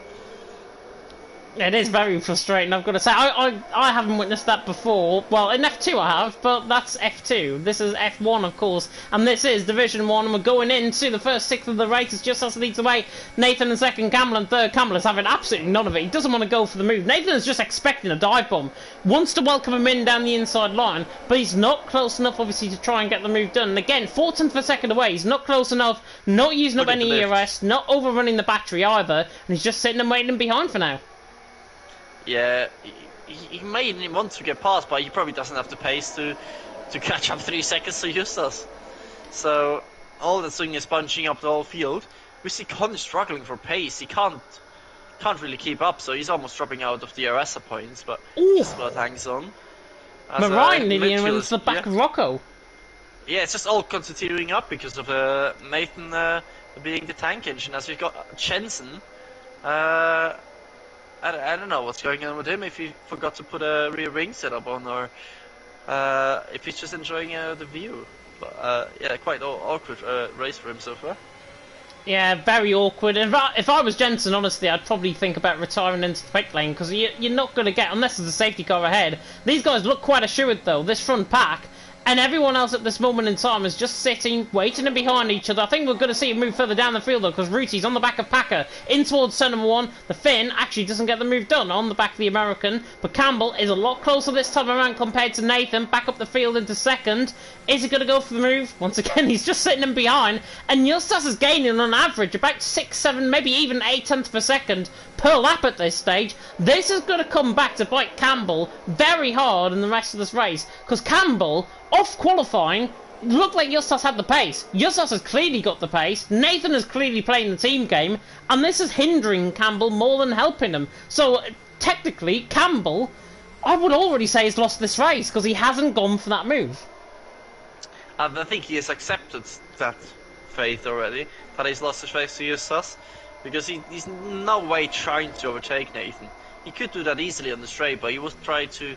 It is very frustrating, I've got to say. I haven't witnessed that before. Well, in F2 I have, but that's F2. This is F1, of course, and this is Division 1, and we're going into the first 6th of the race. It's Justas leads away. Nathan in 2nd, Campbell in 3rd. Campbell is having absolutely none of it. He doesn't want to go for the move. Nathan is just expecting a dive bomb. Wants to welcome him in down the inside line, but he's not close enough, obviously, to try and get the move done. And again, 14th of a second away. He's not close enough, not using up any ERS, not overrunning the battery either, and he's just sitting and waiting behind for now. Yeah, he may want to get past, but he probably doesn't have the pace to catch up 3 seconds to Justas. So all that's doing is bunching up the whole field. We see Con struggling for pace. He can't really keep up, so he's almost dropping out of the RS points, but just about hangs on. Marine nearly wins the back of Rocco. Yeah, it's just all continuing up because of Nathan being the tank engine. As we've got Jensen. I don't know what's going on with him, if he forgot to put a rear wing setup on, or if he's just enjoying the view. But yeah, quite awkward race for him so far. Yeah, very awkward. If I was Jensen, honestly, I'd probably think about retiring into the pit lane, because you're not going to get, unless there's a safety car ahead. These guys look quite assured, though, this front pack. And everyone else at this moment in time is just sitting, waiting and behind each other. I think we're going to see him move further down the field, though, because Ruti's on the back of Packer, in towards turn number 1. The Finn actually doesn't get the move done on the back of the American, but Campbell is a lot closer this time around compared to Nathan, back up the field into 2nd. Is he going to go for the move? Once again, he's just sitting in behind, and Justas is gaining on average about 6, 7, maybe even 8/10 of a second per lap at this stage. This is going to come back to bite Campbell very hard in the rest of this race, because Campbell, off qualifying, looked like Justas had the pace. Justas has clearly got the pace. Nathan is clearly playing the team game, and this is hindering Campbell more than helping him. So technically, Campbell, I would already say, has lost this race because he hasn't gone for that move. I think he has accepted that fate already, that he's lost his race to Justas, because he's no way trying to overtake Nathan. He could do that easily on the straight, but he was trying to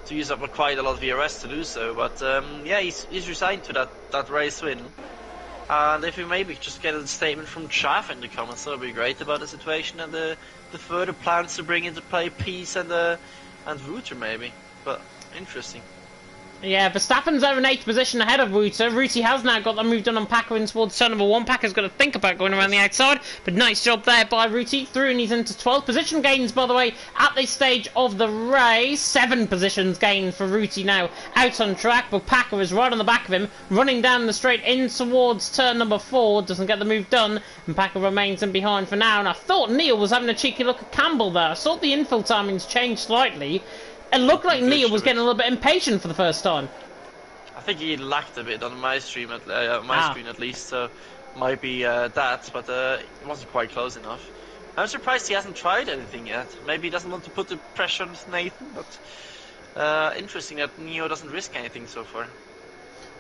use up quite a lot of ERS to do so. But yeah, he's resigned to that race win. And if we maybe just get a statement from Chaff in the comments, that would be great about the situation and the further plans to bring into play Peace and Wouter maybe. But interesting. Yeah, Verstappen's there in 8th position ahead of Wouter. Ruti has now got the move done on Packer in towards turn number 1. Packer's got to think about going around the outside, but nice job there by Ruti. Through, and he's into 12th. Position gains, by the way, at this stage of the race. 7 positions gained for Ruti now out on track, but Packer is right on the back of him, running down the straight in towards turn number 4. Doesn't get the move done, and Packer remains in behind for now. And I thought Neil was having a cheeky look at Campbell there. I saw the infill timings change slightly. It looked like Neil was getting a little bit impatient for the first time. I think he lacked a bit on my stream, screen at least, so might be that, but it wasn't quite close enough. I'm surprised he hasn't tried anything yet. Maybe he doesn't want to put the pressure on Nathan, but interesting that Neo doesn't risk anything so far.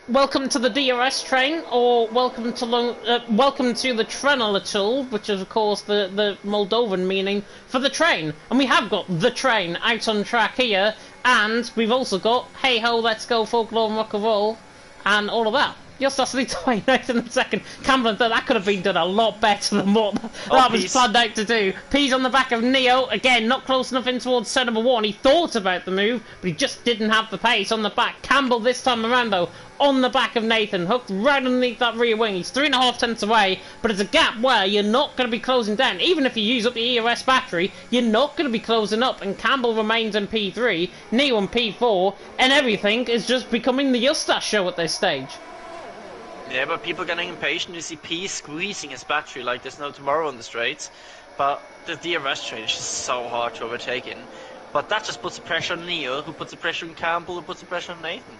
Welcome to the DRS train, or welcome to the Trenalatul, which is of course the Moldovan meaning for the train. And we have got the train out on track here, and we've also got Hey Ho, Let's Go, Folklore and Rock and Roll, and all of that. Justus leads away Nathan in second. Campbell in third. That could have been done a lot better than what that was planned out to do. Pease on the back of Neo. Again, not close enough in towards turn number 1. He thought about the move, but he just didn't have the pace on the back. Campbell this time around, though, on the back of Nathan. Hooked right underneath that rear wing. He's 3.5 tenths away, but it's a gap where you're not going to be closing down. Even if you use up the EOS battery, you're not going to be closing up, and Campbell remains in P3, Neo in P4, and everything is just becoming the Justus show at this stage. Yeah, but people getting impatient. You see P squeezing his battery like there's no tomorrow on the straights. But the DRS train is just so hard to overtake in. But that just puts the pressure on Neo, who puts the pressure on Campbell, who puts the pressure on Nathan.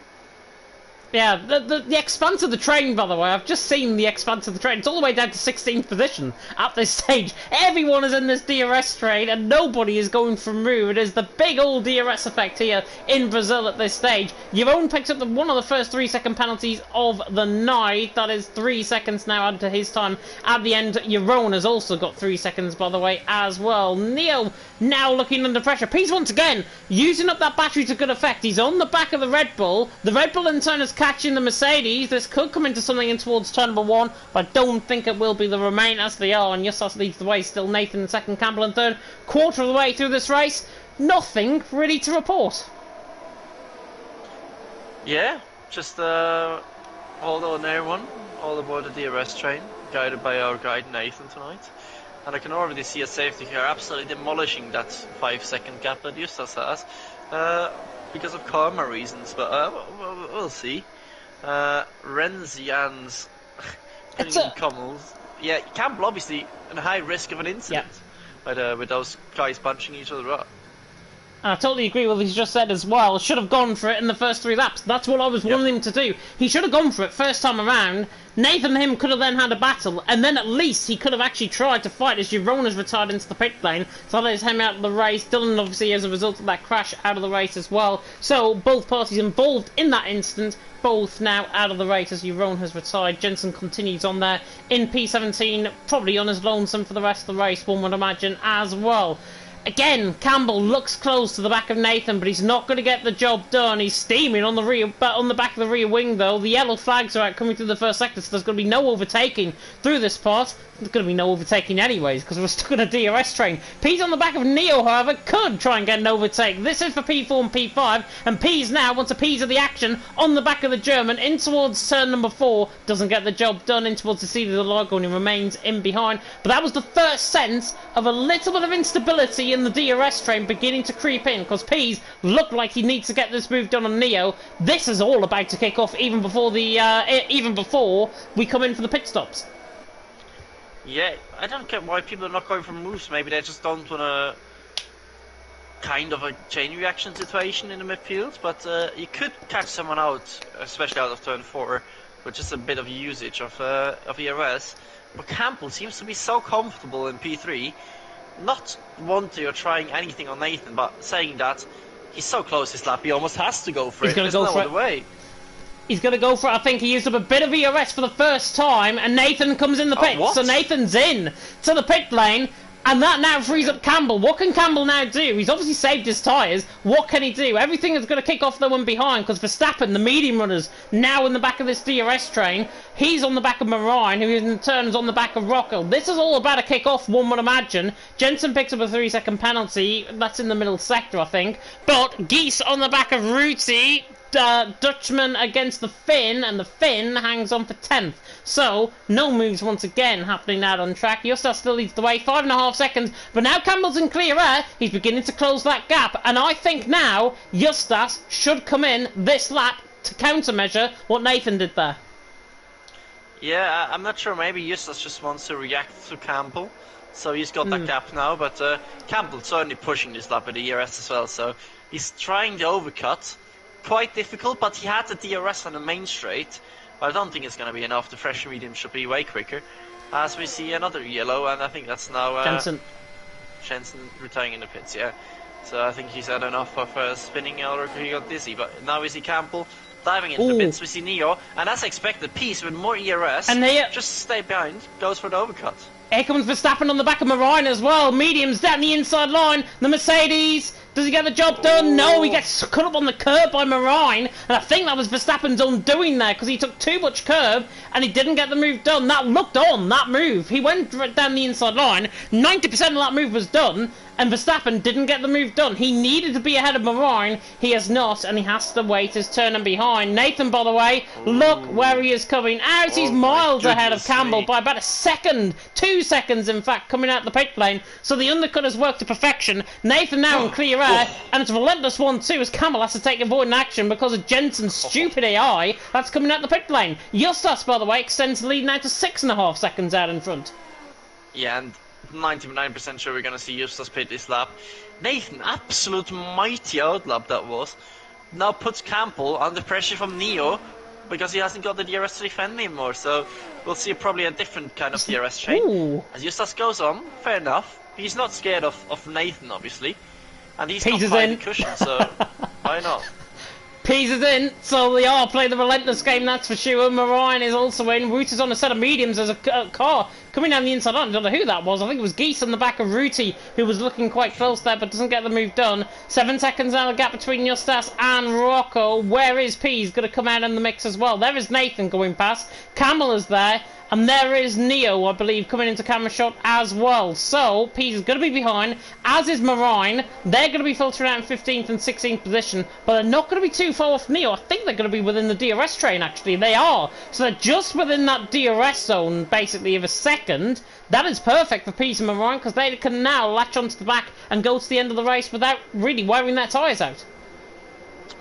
Yeah, the expanse of the train, by the way, I've just seen the expanse of the train. It's all the way down to 16th position at this stage. Everyone is in this DRS train and nobody is going for move. It is the big old DRS effect here in Brazil at this stage. Jeroen picks up one of the first 3-second penalties of the night. That is 3 seconds now added to his time. At the end, Jeroen has also got 3 seconds, by the way, as well. Neo now looking under pressure. Pease once again using up that battery to good effect. He's on the back of the Red Bull. The Red Bull in turn is catching the Mercedes. This could come into something in towards turn number 1, but I don't think it will be the Remain as they are, and Justus leads the way. Still Nathan in second, Campbell in third. Quarter of the way through this race, nothing really to report. Yeah, just hold on everyone, all aboard the DRS train, guided by our guide Nathan tonight. And I can already see a safety car absolutely demolishing that 5-second gap that Justus has, because of karma reasons, but we'll see. Renzian's Kummels. Yeah, Campbell obviously in high risk of an incident, with those guys punching each other up. I totally agree with what he's just said as well. Should have gone for it in the first 3 laps. That's what I was wanting him to do. He should have gone for it first time around. Nathan and him could have then had a battle, and then at least he could have actually tried to fight as Jeroen has retired into the pit lane. So that is him out of the race. Dylan obviously as a result of that crash out of the race as well. So both parties involved in that incident, both now out of the race as Jeroen has retired. Jensen continues on there in P17, probably on his lonesome for the rest of the race, one would imagine as well. Again, Campbell looks close to the back of Nathan, but he's not going to get the job done. He's steaming on the back of the rear wing, though. The yellow flags are out coming through the first sector, so there's going to be no overtaking through this part. There's going to be no overtaking anyways, because we're stuck in a DRS train. P's on the back of Neo, however, could try and get an overtake. This is for P4 and P5, and P's now wants a piece of the action on the back of the German, in towards turn number 4. Doesn't get the job done, in towards the seat of the logo, and he remains in behind. But that was the first sense of a little bit of instability in the DRS train beginning to creep in, because P's looked like he needs to get this move done on Neo. This is all about to kick off even before we come in for the pit stops. Yeah, I don't get why people are not going for moves. Maybe they just don't want to kind of a chain reaction situation in the midfield, but you could catch someone out, especially out of turn 4, with just a bit of usage of ERS. But Campbell seems to be so comfortable in P3, not wanting or trying anything on Nathan, but saying that he's so close this lap, he almost has to go for it. There's no other way. He's going to go for it. I think he used up a bit of ERS for the first time, and Nathan comes in the pit. So Nathan's in to the pit lane, and that now frees up Campbell. What can Campbell now do? He's obviously saved his tyres. What can he do? Everything is going to kick off the one behind, because Verstappen, the medium runners, now in the back of this DRS train. He's on the back of Marine, who in turn is on the back of Rocco. This is all about a kick-off, one would imagine. Jensen picks up a 3-second penalty. That's in the middle sector, I think. But Geese on the back of Ruti. Dutchman against the Finn, and the Finn hangs on for 10th. So, no moves once again happening out on track. Justus still leads the way, 5.5 seconds, but now Campbell's in clear air. He's beginning to close that gap, and I think now Justus should come in this lap to countermeasure what Nathan did there. Yeah, I'm not sure. Maybe Justus just wants to react to Campbell, so he's got that gap now, but Campbell's certainly pushing this lap with the ERS as well, so he's trying the overcut. Quite difficult, but he had the DRS on the main straight. But I don't think it's going to be enough. The fresh medium should be way quicker. As we see another yellow, and I think that's now Jensen retiring in the pits, yeah. So I think he's had enough of spinning, or he got dizzy. But now we see Campbell diving into the pits. We see Neo, and as expected, Peace with more ERS. And they just stay behind, goes for the overcut. Here comes Verstappen on the back of Marine as well. Mediums down the inside line. The Mercedes Does he get the job done? No, he gets cut up on the curb by Marine, and I think that was Verstappen's undoing there because he took too much curb and he didn't get the move done. That looked on, that move. He went right down the inside line. 90% of that move was done, and Verstappen didn't get the move done. He needed to be ahead of Marine. He has not, and he has to wait his turn and behind. Nathan, by the way, look where he is coming out. He's miles ahead of Campbell by about a second, 2 seconds in fact, coming out the pit lane. So the undercut has worked to perfection. Nathan now in clear air, and it's a relentless 1-2 as Campbell has to take avoiding action because of Jensen's stupid AI that's coming out the pit lane. Justas, by the way, extends the lead now to 6.5 seconds out in front. Yeah, and 99% sure we're gonna see Justas pit this lap. Nathan, absolute mighty outlap that was. Now puts Campbell under pressure from Neo because he hasn't got the DRS to defend anymore. So we'll see probably a different kind of DRS chain. Ooh. As Justas goes on, fair enough. He's not scared of Nathan, obviously. And he's Peace not fighting the cushion, so why not? Pease is in, so they are playing the relentless game, that's for sure. Marine is also in. Root is on a set of mediums as a car coming down the inside. I don't know who that was. I think it was Geese on the back of Rooty, who was looking quite close there, but doesn't get the move done. 7 seconds now, the gap between Justas and Rocco. Where is Pease going to come out in the mix as well? There is Nathan going past. Camel is there. And there is Neo, I believe, coming into camera shot as well. So, Pease is going to be behind, as is Marine. They're going to be filtering out in 15th and 16th position, but they're not going to be too far off Neo. I think they're going to be within the DRS train, actually. They are. So they're just within that DRS zone, basically, of a second. That is perfect for Pease and Marine, because they can now latch onto the back and go to the end of the race without really wearing their tyres out.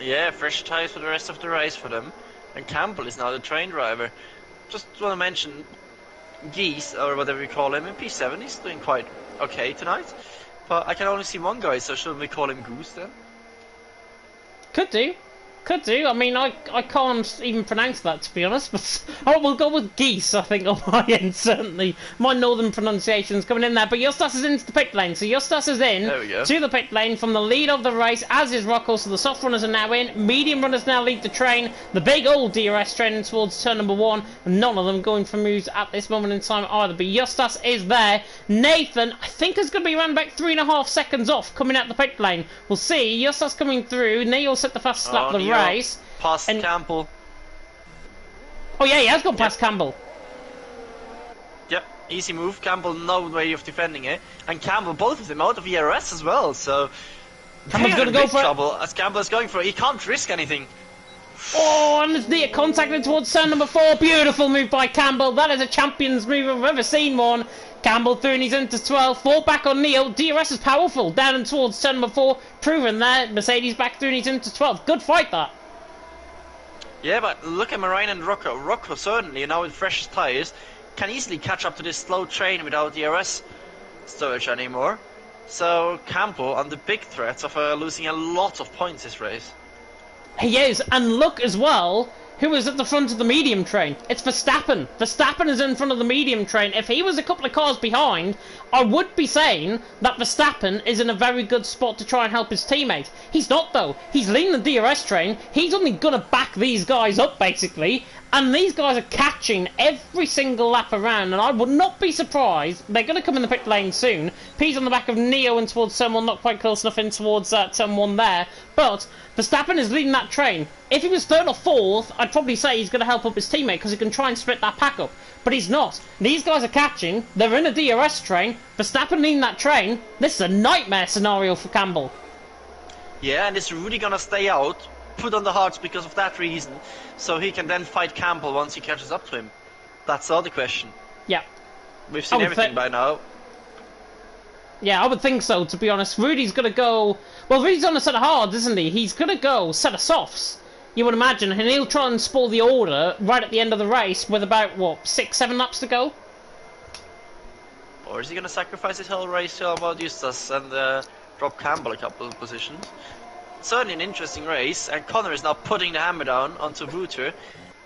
Yeah, fresh tyres for the rest of the race for them. And Campbell is now the train driver. Just want to mention Geese, or whatever we call him, in P7, he's doing quite okay tonight. But I can only see one guy, so shouldn't we call him Goose then? Could do. Could do. I mean, I can't even pronounce that, to be honest. But oh, we'll go with Geese, I think, on my end, certainly. My northern pronunciation's coming in there. But Justas is into the pit lane. So Justas is in to the pit lane from the lead of the race, as is Rocco. So the soft runners are now in. Medium runners now lead the train. The big old DRS train towards turn number 1. And none of them going for moves at this moment in time either. But Justas is there. Nathan, I think, is going to be around about 3.5 seconds off coming out the pit lane. We'll see. Justas coming through. Neil set the fast lap of the race. Past Campbell. Oh yeah, he has gone past Campbell. Yep, easy move. Campbell, no way of defending it. And Campbell, both of them out of ERS as well, so Campbell's going to go for trouble as Campbell is going for it. He can't risk anything. Oh, and it's near contacting towards turn number 4. Beautiful move by Campbell. That is a champion's move if I've ever seen one. Campbell through and he's into 12. 4 back on Neil. DRS is powerful. Down and towards turn number 4. Proven there. Mercedes back through and he's into 12. Good fight, that. Yeah, but look at Marine and Rocco. Rocco certainly, now with freshest tyres, can easily catch up to this slow train without DRS storage anymore. So Campbell under big threats of losing a lot of points this race. He is, and look as well, who is at the front of the medium train. It's Verstappen. Verstappen is in front of the medium train. If he was a couple of cars behind, I would be saying that Verstappen is in a very good spot to try and help his teammate. He's not, though. He's leading the DRS train. He's only going to back these guys up, basically. And these guys are catching every single lap around, and I would not be surprised. They're going to come in the pit lane soon. P's on the back of Neo and towards turn 1, not quite close enough in towards turn 1 there. But Verstappen is leading that train. If he was 3rd or 4th, I'd probably say he's going to help up his teammate because he can try and split that pack up. But he's not. These guys are catching. They're in a DRS train. Verstappen leading that train. This is a nightmare scenario for Campbell. Yeah, and is Rudy going to stay out? Put on the hards because of that reason, so he can then fight Campbell once he catches up to him. That's all the question. Yeah. We've seen everything by now. Yeah, I would think so, to be honest. Rudy's going to go... Well, Rudy's on a set of hards, isn't he? He's going to go set of softs, you would imagine, and he'll try and spoil the order right at the end of the race with about, what, 6-7 laps to go? Or is he going to sacrifice his whole race to about Justas and drop Campbell a couple of positions? Certainly an interesting race, and Connor is now putting the hammer down onto Wouter.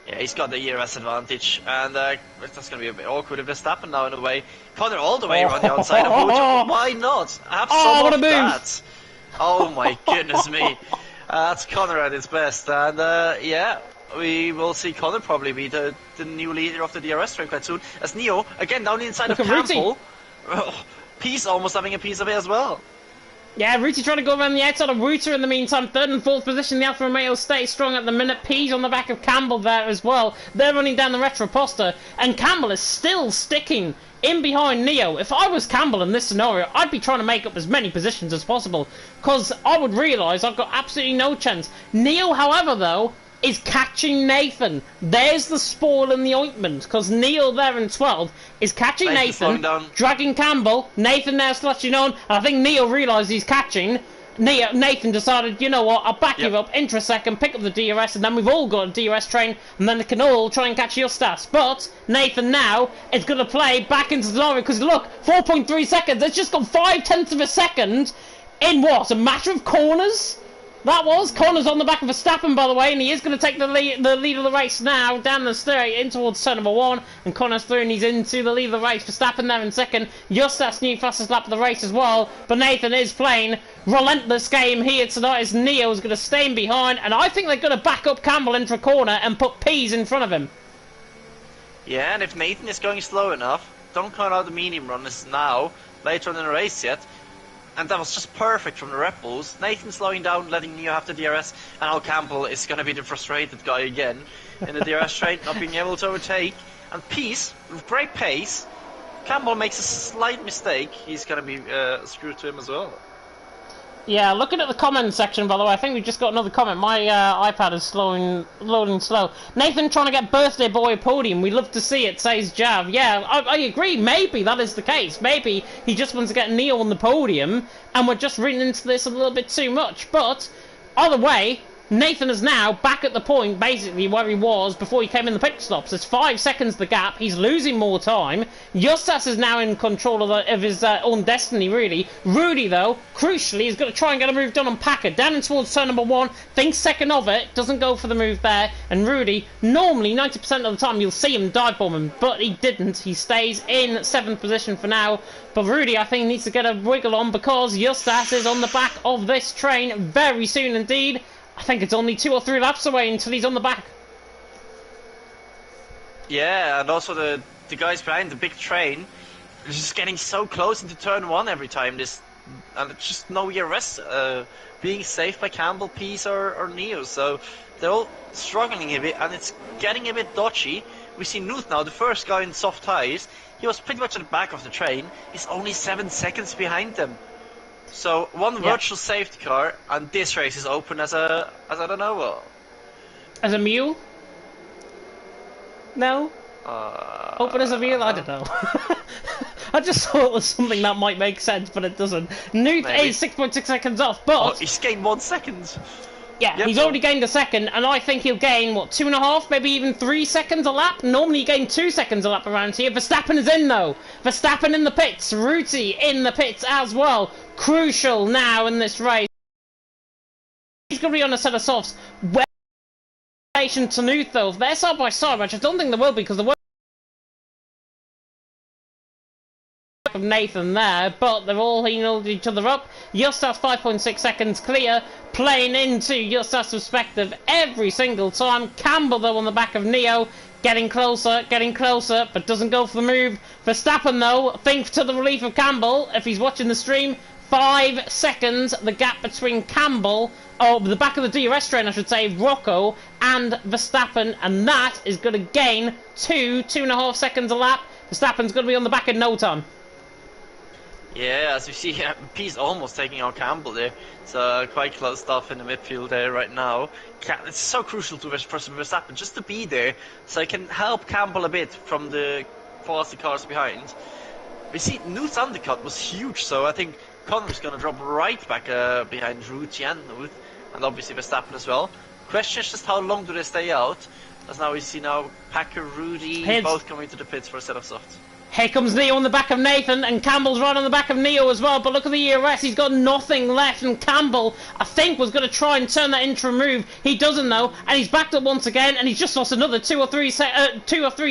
Yeah, he's got the ERS advantage, and that's going to be a bit awkward if Verstappen now in a way. Connor all the way around the outside of Wouter. Why not? Have some of that. Oh my goodness me. That's Connor at his best, and yeah, we will see Connor probably be the new leader of the DRS train quite soon. As Neo, again down the inside of Campbell. Peace almost having a piece of it as well. Yeah, Ruti trying to go around the outside of Ruta in the meantime. 3rd and 4th position. The Alfa Romeo stays strong at the minute. P's on the back of Campbell there as well. They're running down the Retroposta. And Campbell is still sticking in behind Neo. If I was Campbell in this scenario, I'd be trying to make up as many positions as possible. Because I would realise I've got absolutely no chance. Neo, however, though, is catching Nathan. There's the spoil in the ointment, because Neil there in 12th is catching Nathan, dragging Campbell. Nathan now slashing on, and I think Neil realised he's catching. Nathan decided, you know what, I'll back you up, enter a second, pick up the DRS, and then we've all got a DRS train, and then they can all try and catch Justas. But Nathan now is going to play back into the lorry, because look, 4.3 seconds, it's just got 5/10 of a second in what, a matter of corners? That was corners on the back of Verstappen, by the way, and he is going to take the lead of the race now, down the straight in towards turn number 1, and Connor's through and he's into the lead of the race. Verstappen there in second, Justas new fastest lap of the race as well, but Nathan is playing relentless game here tonight as Neo's going to stay in behind, and I think they're going to back up Campbell into a corner and put Pease in front of him. Yeah, and if Nathan is going slow enough, don't count out the medium runners now, later on in the race yet. And that was just perfect from the Red Bulls. Nathan slowing down, letting Neo have the DRS, and now Campbell is going to be the frustrated guy again in the DRS train, not being able to overtake. And Peace, with great pace, Campbell makes a slight mistake. He's going to be screwed to him as well. Yeah, looking at the comment section, by the way, I think we just got another comment. My iPad is loading slow. Nathan trying to get birthday boy podium. We love to see it, says Jav. Yeah, I agree. Maybe that is the case. Maybe he just wants to get Neo on the podium, and we're just reading into this a little bit too much. But either way, Nathan is now back at the point, basically, where he was before he came in the pit stops. There's 5 seconds the gap. He's losing more time. Justas is now in control of his own destiny, really. Rudy, though, crucially, is going to try and get a move done on Packer. Down in towards turn number 1, thinks second of it, doesn't go for the move there. And Rudy, normally, 90% of the time, you'll see him dive bomb him, but he didn't. He stays in 7th position for now. But Rudy, I think, needs to get a wiggle on because Justas is on the back of this train very soon indeed. I think it's only 2 or 3 laps away until he's on the back. Yeah, and also the guys behind the big train are just getting so close into turn 1 every time. And it's just no ERS being saved by Campbell, Peace or Neo. So they're all struggling a bit, and it's getting a bit dodgy. We see Nuth now, the first guy in soft tyres. He was pretty much at the back of the train. He's only 7 seconds behind them. So one virtual safety car, and this race is open as I don't know. As a mule? No. Open as a mule? I don't know. I just thought it was something that might make sense, but it doesn't. Nuth is 6.6 seconds off, but he's gained 1 second. Yeah, he's already gained a second, and I think he'll gain, what, 2.5, maybe even 3 seconds a lap? Normally you gain 2 seconds a lap around here. Verstappen is in, though. Verstappen in the pits. Ruti in the pits as well. Crucial now in this race. He's going to be on a set of softs. Well, relation to Nuth, though, if they're side by side, which I don't think they will be, because the of Nathan there, but they're all healing each other up. Justas 5.6 seconds clear, playing into Justas' perspective every single time. Campbell, though, on the back of Neo, getting closer, but doesn't go for the move. Verstappen, though, think to the relief of Campbell, if he's watching the stream, 5 seconds, the gap between Campbell, or the back of the DRS train, I should say, Rocco, and Verstappen, and that is going to gain 2.5 seconds a lap. Verstappen's going to be on the back in no time. Yeah, as we see, Peace almost taking out Campbell there. It's quite close stuff in the midfield there right now. It's so crucial to Verstappen just to be there, so he can help Campbell a bit from the faster cars behind. We see Nuth's undercut was huge, so I think Connor's going to drop right back behind Ruti and Nuth, and obviously Verstappen as well. Question is just how long do they stay out? As now we see Packer, Rudy, both coming to the pits for a set of softs. Here comes Neo on the back of Nathan, and Campbell's right on the back of Neo as well, but look at the ERS, he's got nothing left, and Campbell, I think, was going to try and turn that into a move. He doesn't, though, and he's backed up once again, and he's just lost another 2 or 3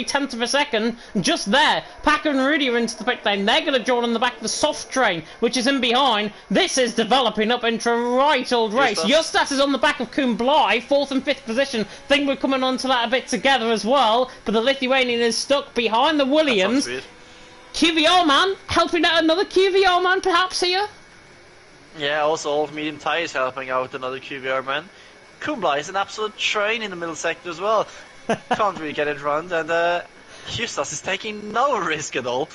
tenths of a second, just there. Packer and Rudy are into the pit lane. They're going to join on the back of the soft train, which is in behind. This is developing up into a right old race. Justas is on the back of Kumbly, 4th and 5th position. Think we're coming on to that a bit together as well, but the Lithuanian is stuck behind the Williams. QVR man, helping out another QVR man perhaps here? Yeah, also all of medium tires helping out another QBR man. Kumbla is an absolute train in the middle sector as well. Can't really get it round, and Justas is taking no risk at all.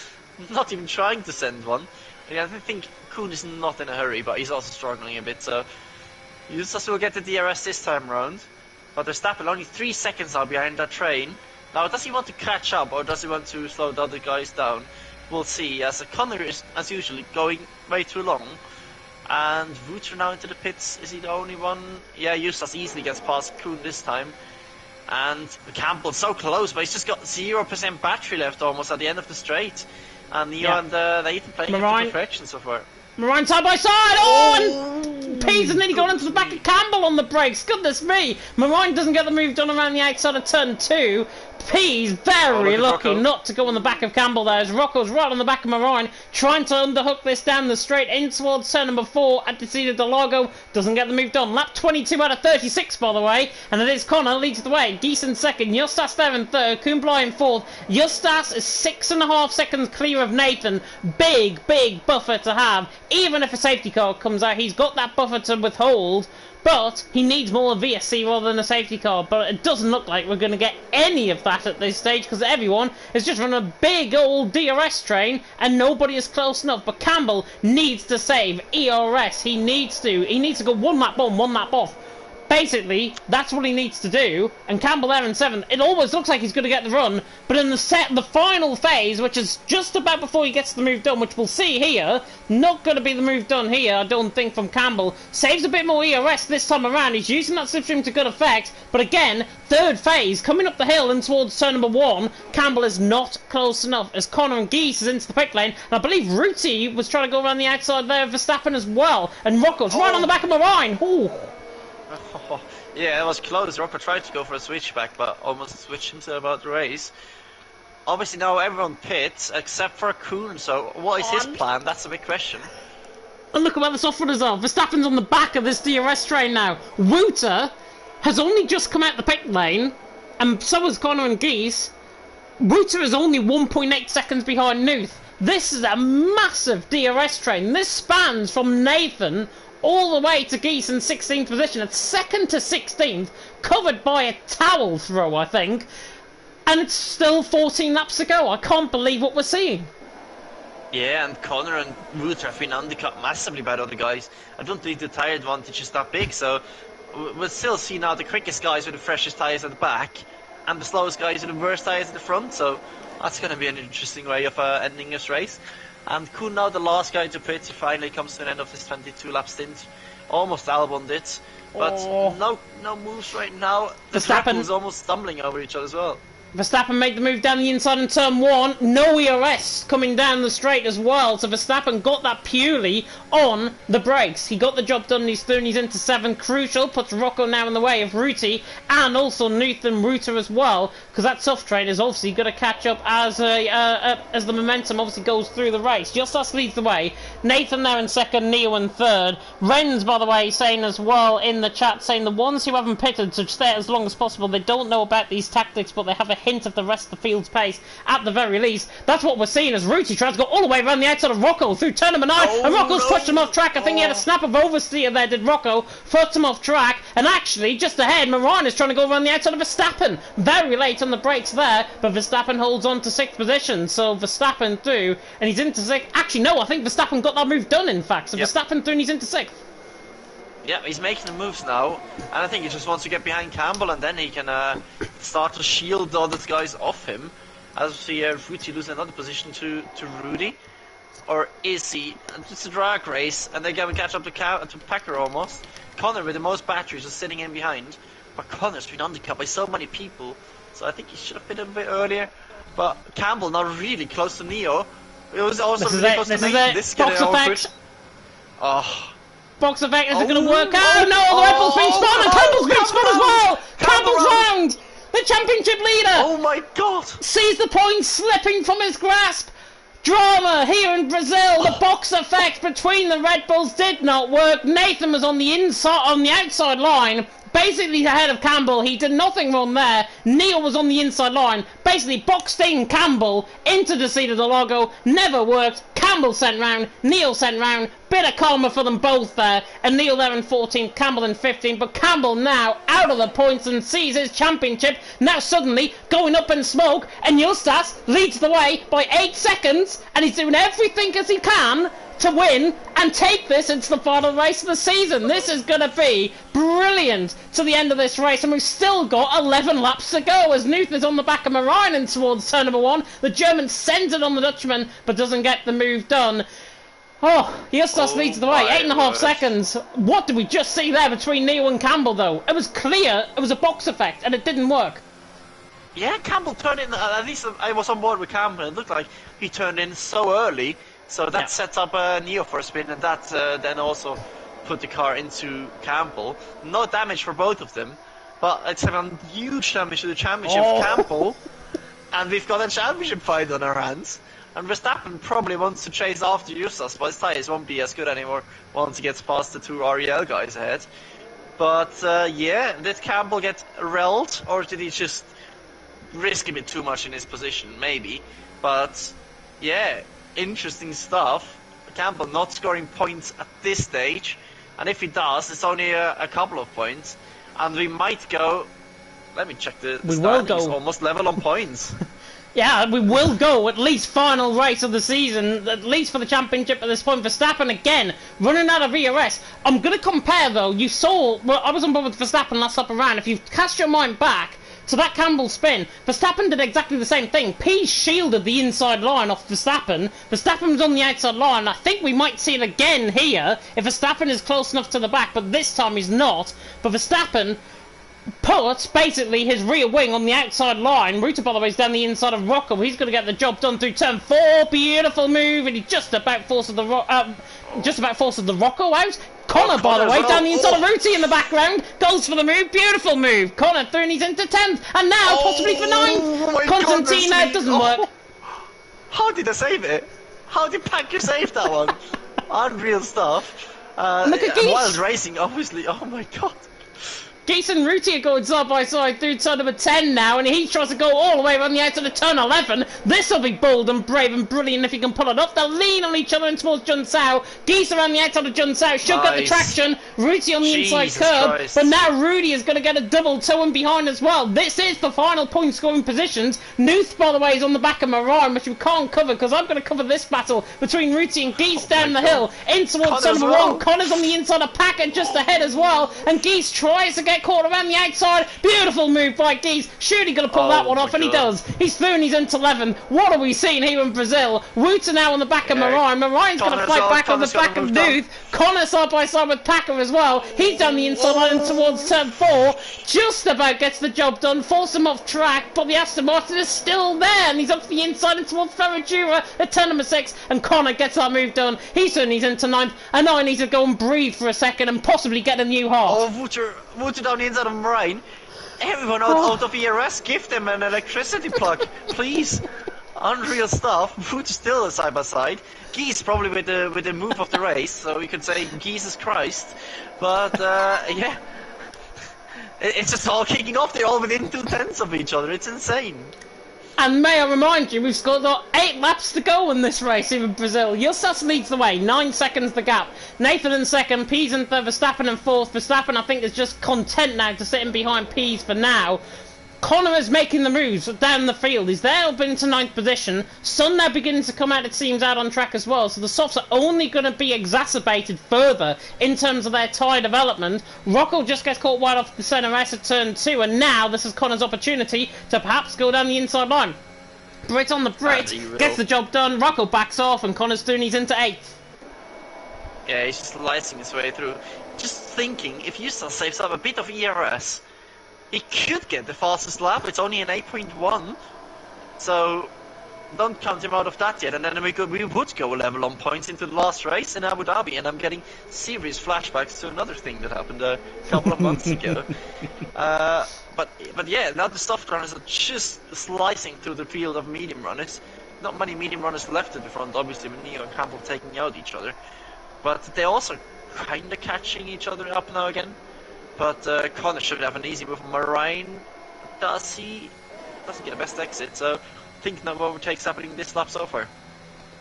Not even trying to send one. Yeah, I think Kuhn is not in a hurry, but he's also struggling a bit, so Justas will get the DRS this time round. But Verstappen only 3 seconds now behind that train. Now, does he want to catch up, or does he want to slow the other guys down? We'll see, as Connor is, as usually, going way too long. And Wouter now into the pits. Is he the only one? Yeah, Justas easily gets past Kuhn this time. And Campbell so close, but he's just got 0% battery left almost at the end of the straight. And Neo and Nathan playing it to perfection so far. Marine side by side! Oh, and Pease has nearly gone into the back of Campbell on the brakes. Goodness me! Marine doesn't get the move done around the outside of turn 2. Pease very lucky not to go on the back of Campbell there, as Rocco's right on the back of Marine, trying to underhook this down the straight in towards turn number 4 at the seat of Delago. Doesn't get the move done. Lap 22 out of 36, by the way, and it is Connor leads the way. Geese in second, Justas there in third, Kumbla in fourth. Justas is 6.5 seconds clear of Nathan. Big buffer to have. Even if a safety car comes out, he's got that buffer to withhold. But he needs more VSC rather than a safety car. But it doesn't look like we're going to get any of that at this stage, because everyone is just running a big old DRS train and nobody is close enough. But Campbell needs to save ERS. He needs to go one lap on, one lap off. Basically, that's what he needs to do. And Campbell there in 7th. It always looks like he's going to get the run. But in the final phase, which is just about before he gets the move done, which we'll see here, not going to be the move done here, I don't think, from Campbell. Saves a bit more ERS this time around. He's using that slipstream to good effect. But again, 3rd phase, coming up the hill and towards turn number 1, Campbell is not close enough as Connor and Geese is into the pit lane. And I believe Ruti was trying to go around the outside there of Verstappen as well. And Rocco's right on the back of Marine. Ooh. Oh, yeah, it was close. Rocco tried to go for a switchback, but almost switched himself out the race. Obviously now everyone pits, except for Kuhn, so what is his plan? That's a big question. And look about this off-road as well. Verstappen's on the back of this DRS train now. Wouter has only just come out the pit lane, and so has Connor and Geese. Wouter is only 1.8 seconds behind Nuth. This is a massive DRS train. This spans from Nathan all the way to Geese in 16th position. It's 2nd to 16th, covered by a towel throw, I think. And it's still 14 laps to go. I can't believe what we're seeing. Yeah, and Connor and Wouter have been undercut massively by the other guys. I don't think the tyre advantage is that big, so we'll still see now the quickest guys with the freshest tyres at the back, and the slowest guys with the worst tyres at the front, so that's going to be an interesting way of ending this race. And Kuhn now the last guy to pit. He finally comes to an end of this 22 lap stint. Almost Albon did, but no moves right now. The Verstappen is almost stumbling over each other as well. Verstappen made the move down the inside in turn 1. No ERS coming down the straight as well. So Verstappen got that purely on the brakes. He got the job done. He's through and he's into 7. Crucial. Puts Rocco now in the way of Ruti and also Nathan Reuter as well. Because that soft train is obviously going to catch up as the momentum obviously goes through the race. Justas leads the way. Nathan there in 2nd. Neo in 3rd. Ren's, by the way, saying as well in the chat, saying the ones who haven't pitted should stay as long as possible. They don't know about these tactics, but they have a hint of the rest of the field's pace at the very least. That's what we're seeing as Ruti tries to go all the way around the outside of Rocco through turn number 9, and Rocco's pushed him off track. I think he had a snap of oversteer there, did Rocco, first him off track, and actually just ahead Marine is trying to go around the outside of Verstappen. Very late on the brakes there, but Verstappen holds on to 6th position, so Verstappen through, and he's into 6th. Actually no, I think Verstappen got that move done in fact, so Verstappen through and he's into 6th. Yeah, he's making the moves now, and I think he just wants to get behind Campbell, and then he can start to shield the other guys off him. As we see Ruti lose another position to Rudy. Or is he? It's a drag race, and they're going to catch up to Packer almost. Connor with the most batteries is sitting in behind, but Connor's been undercut by so many people, so I think he should have been a bit earlier. But Campbell now really close to Neo. It was also really close to Nathan. This is getting awkward. Oh. Box effect, is it going to work out? Oh no, the Red Bull's been spun, and Campbell's been spun as well! Campbell's round! The championship leader! Oh my god! Sees the points slipping from his grasp! Drama here in Brazil, the box effect between the Red Bulls did not work. Nathan was on the outside line, basically ahead of Campbell. He did nothing wrong there. Neil was on the inside line, basically boxed in Campbell into the seat of the logo. Never worked. Campbell sent round, Neil sent round. Bit of karma for them both there. And Neil there in 14th, Campbell in 15th. But Campbell now out of the points and sees his championship now suddenly going up in smoke. And Justas leads the way by 8 seconds. And he's doing everything as he can to win and take this into the final race of the season. This is going to be brilliant to the end of this race, and we've still got 11 laps to go as Knuth is on the back of Marinen towards turn number 1. The German sends it on the Dutchman but doesn't get the move done. Oh, Justas leads the way, 8.5 seconds. What did we just see there between Neil and Campbell though? It was clear it was a box effect and it didn't work. Yeah, Campbell turned in, at least I was on board with Campbell. It looked like he turned in so early. So that sets up Neo for a spin, and that then also put the car into Campbell. No damage for both of them, but it's a huge damage to the championship of Campbell. And we've got a championship fight on our hands. And Verstappen probably wants to chase after Justas, but his tyres won't be as good anymore once he gets past the 2 REL guys ahead. But yeah, did Campbell get relled, or did he just risk a bit too much in his position? Maybe. But yeah, interesting stuff. Campbell not scoring points at this stage, and if he does, it's only a couple of points, and we might go. Let me check the standings. Almost level on points. Yeah, we will go at least final race of the season, at least for the championship at this point. Verstappen again running out of ERS. I'm going to compare though. You saw, well, I was on board with Verstappen last lap around. If you cast your mind back to that Campbell spin, Verstappen did exactly the same thing. P shielded the inside line off Verstappen. Verstappen was on the outside line. I think we might see it again here if Verstappen is close enough to the back, but this time he's not. But Verstappen put basically his rear wing on the outside line. Ruta, by the way, is down the inside of Rocco. He's going to get the job done through turn 4. Beautiful move, and he just about forces the Rocco out. Connor, by the way, down the inside of Ruti in the background, goes for the move. Beautiful move. Connor through, and he's into 10th, and now possibly for 9th. Constantina doesn't work. How did I save it? How did Packer save that one? Unreal stuff. Look at Geese. Wild racing, obviously. Oh my god. Geese and Ruti are going side by side through turn number 10 now, and he tries to go all the way around the outside of turn 11. This will be bold and brave and brilliant if he can pull it off. They'll lean on each other and towards Jun Sao. Geese around the outside of Jun Sao should get the traction. Ruti on the inside curve, but now Rudy is going to get a double toe in behind as well. This is the final point scoring positions. Knuth, by the way, is on the back of Maran, which we can't cover because I'm going to cover this battle between Ruti and Geese down the hill in towards turn number 1. Connor's on the inside of Packer just ahead as well, and Geese tries to get caught around the outside. Beautiful move by Geese. Surely going to pull that one off, and he does. He's through and he's into 11. What are we seeing here in Brazil? Wooter now on the back of Maran. Maran's going to fight back on the back of Knuth. Connor side by side with Packer as well. He's down the inside line towards turn 4. Just about gets the job done. Force him off track, but the Aston Martin is still there, and he's up to the inside and towards Ferradura at turn number 6, and Connor gets that move done. He's in, he's into 9th, and now I need to go and breathe for a second and possibly get a new heart. Oh, Wooter down the inside of Marine. Everyone out of ERS, give them an electricity plug, please. Unreal stuff. Wooter's still side by side. Geese probably with the move of the race, so we could say Jesus Christ. But yeah, it's just all kicking off. They're all within 2/10 of each other. It's insane. And may I remind you, we've still got 8 laps to go in this race in Brazil. Justas leads the way, 9 seconds the gap. Nathan in 2nd, Pease in 3rd, Verstappen in 4th. Verstappen, I think, is just content now to sit in behind Pease for now. Connor is making the moves down the field. He's there up into 9th position. Sun now beginning to come out, it seems, out on track as well. So the softs are only going to be exacerbated further in terms of their tyre development. Rocco just gets caught wide off the centre S at turn 2. And now this is Connor's opportunity to perhaps go down the inside line. Brit on the Brit gets the job done. Rocco backs off and Connor's through and he's into 8th. Yeah, he's just slicing his way through. Just thinking, if Justas saves up a bit of ERS, he could get the fastest lap. It's only an 8.1, so don't count him out of that yet. And then we would go level on points into the last race in Abu Dhabi, and I'm getting serious flashbacks to another thing that happened a couple of months ago. But yeah, now the soft runners are just slicing through the field of medium runners. Not many medium runners left at the front, obviously, with Neo and Campbell taking out each other. But they're also kind of catching each other up now again. But Connor should have an easy move on Marine. Does he? Doesn't get the best exit, so I think no overtakes happening this lap so far.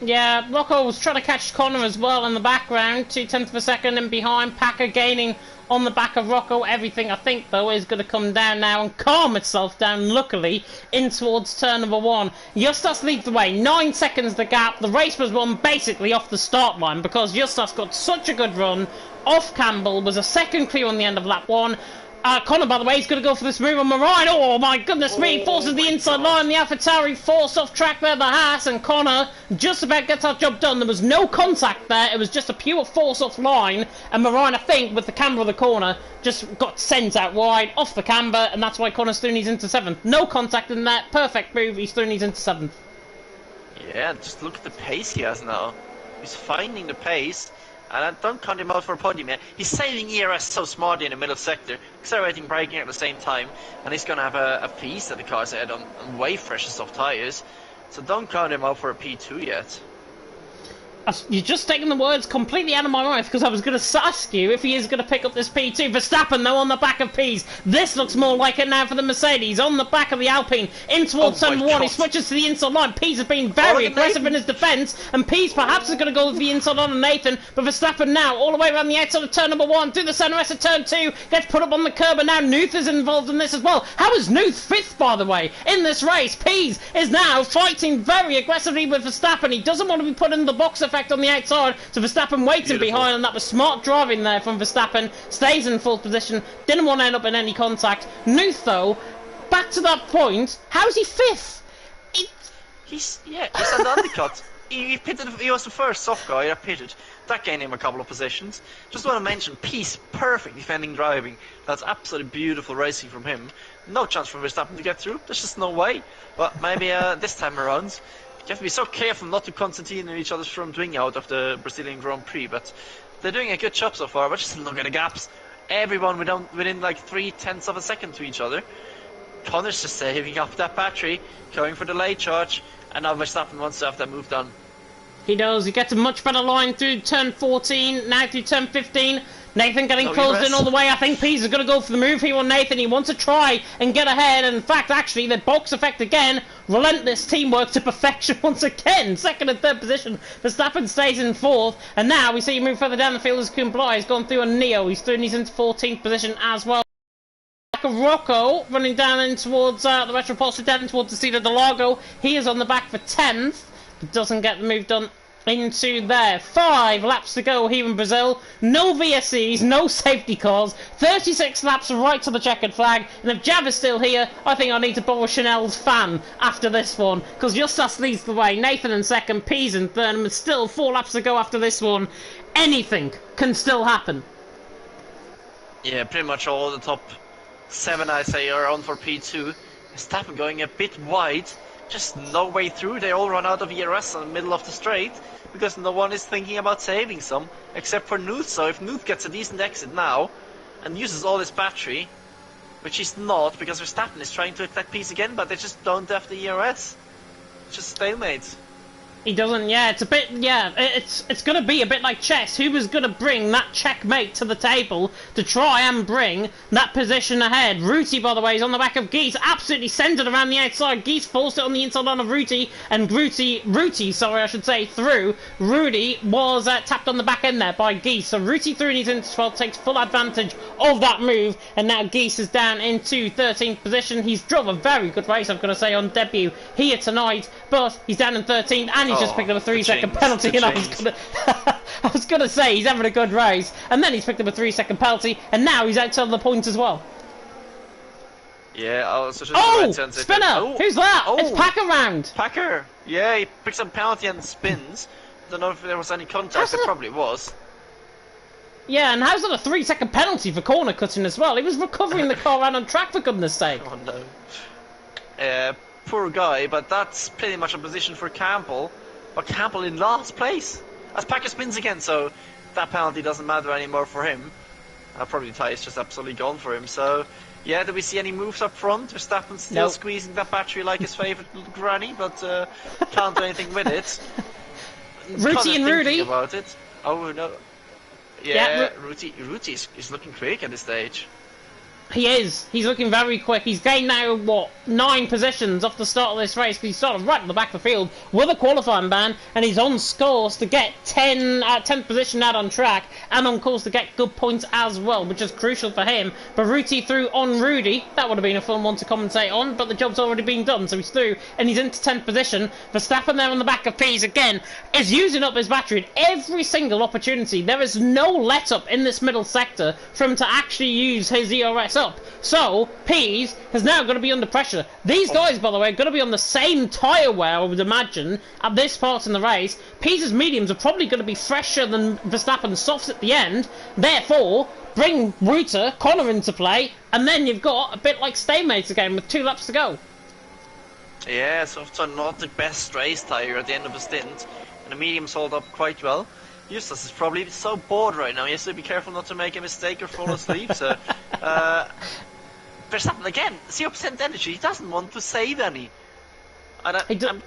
Yeah, Rocco was trying to catch Connor as well in the background, 0.2 of a second in behind. Packer gaining on the back of Rocco. Everything, I think, though, is going to come down now and calm itself down, luckily, in towards turn number 1. Justas leads the way, 9 seconds the gap. The race was won basically off the start line because Justas got such a good run off Campbell, was a second clear on the end of lap 1. Connor, by the way, is going to go for this move on Marine. Oh, my goodness me. Forces the inside line. The AlphaTauri forced off track there, the Haas. And Connor just about gets that job done. There was no contact there. It was just a pure force off line. And Marine, I think, with the camber of the corner, just got sent out wide off the camber. And that's why Connor Stooney's into 7th. No contact in that. Perfect move. Stooney's into 7th. Yeah, just look at the pace he has now. He's finding the pace. And I don't count him out for a podium yet. He's saving ERS so smartly in the middle sector, accelerating, braking at the same time, and he's going to have a piece that the car's ahead on way fresher soft tyres. So don't count him out for a P2 yet. You're just taking the words completely out of my mouth because I was going to ask you if he is going to pick up this P2. Verstappen, though, on the back of P's. This looks more like it now for the Mercedes. On the back of the Alpine, in towards turn 1. He switches to the inside line. P's has been very aggressive in his defence, and P's perhaps is going to go with the inside line of Nathan. But Verstappen now, all the way around the outside of turn number 1, through the centre rest of turn 2, gets put up on the curb, and now Nuth is involved in this as well. How is Nuth 5th, by the way, in this race? P's is now fighting very aggressively with Verstappen. He doesn't want to be put in the box effect on the outside, so Verstappen waiting behind, and that was smart driving there from Verstappen. Stays in full position, didn't want to end up in any contact. Nuth, though, back to that point, how's he 5th? He's an undercut. He pitted. He was the first soft guy that pitted. That gained him a couple of positions. Just want to mention, Peace, perfect defending driving. That's absolutely beautiful racing from him. No chance for Verstappen to get through. There's just no way. But maybe this time around, you have to be so careful not to continue each other's front wing out of the Brazilian Grand Prix. But they're doing a good job so far. But just look at the gaps. Everyone within like 0.3 of a second to each other. Connor's just saving up that battery, going for the late charge, and now Verstappen wants to have that move done. He does. He gets a much better line through turn 14, now through turn 15. Nathan getting closed in all the way. I think Pease is going to go for the move here on Nathan. He wants to try and get ahead. And in fact, actually, the box effect again. Relentless teamwork to perfection once again. Second and third position. Verstappen stays in 4th. And now we see him move further down the field as Kumbla. He's gone through a Neo. He's into 14th position as well. Rocco running down in towards the Retropulsor, down towards the Cedar del Lago. He is on the back for 10th, but doesn't get the move done into there. 5 laps to go here in Brazil. No VSCs, no safety cars. 36 laps right to the checkered flag. And if Jav is still here, I think I need to borrow Chanel's fan after this one, because Justas leads the way. Nathan in 2nd, Pease in 3rd, and still 4 laps to go after this one. Anything can still happen. Yeah, pretty much all the top 7, I say, are on for P2. Verstappen going a bit wide, just no way through. They all run out of ERS in the middle of the straight because no one is thinking about saving some except for Nuth. So if Nuth gets a decent exit now and uses all his battery, which he's not because Verstappen is trying to attack Peace again, but they just don't have the ERS. It's just stalemate. He doesn't, yeah, it's a bit, yeah, it's going to be a bit like chess. Who was going to bring that checkmate to the table to try and bring that position ahead? Ruti, by the way, is on the back of Geese, absolutely centered around the outside. Geese forced it on the inside line of Ruti, and Ruti, sorry, I should say, through. Rudy was tapped on the back end there by Geese, so Ruti through and he's into 12th, takes full advantage of that move, and now Geese is down into 13th position. He's drove a very good race, I've got to say, on debut here tonight, but he's down in 13th, and he's just picked up a 3-second penalty, and I was gonna say he's having a good race, and then he's picked up a 3-second penalty, and now he's outside the points as well. Yeah, so spinner! Oh, who's that? Oh, it's Packer round. Packer! Yeah, he picks up penalty and spins. Don't know if there was any contact. There probably was. Yeah, and how's that a 3-second penalty for corner cutting as well? He was recovering the car around on track, for goodness sake. Oh no. Poor guy, but that's pretty much a position for Campbell. But Campbell in last place as Packer spins again, so that penalty doesn't matter anymore for him. Probably the tie is just absolutely gone for him. So yeah, do we see any moves up front? Verstappen still squeezing that battery like his favourite little granny, but can't do anything with it. Ruti and Rudy about it. Oh no. Yeah, Ruti is looking quick at this stage. He is. He's looking very quick. He's gained now, what, 9 positions off the start of this race, because he started right at the back of the field with a qualifying ban, and he's on course to get 10th position out on track, and on course to get good points as well, which is crucial for him. But Ruti through on Rudy. That would have been a fun one to commentate on, but the job's already been done, so he's through, and he's into 10th position. Verstappen there on the back of Pease again is using up his battery at every single opportunity. There is no let-up in this middle sector for him to actually use his ERS up. So, Pease has now got to be under pressure. These guys, by the way, are going to be on the same tyre wear, I would imagine, at this part in the race. Pease's mediums are probably going to be fresher than Verstappen's softs at the end. Therefore, bring Reuter, Connor into play, and then you've got a bit like stalemates again with 2 laps to go. Yeah, softs are not the best race tyre at the end of a stint, and the mediums hold up quite well. Justus is probably so bored right now. He has to be careful not to make a mistake or fall asleep. So, Verstappen again, 0% energy. He doesn't want to save any. And I'm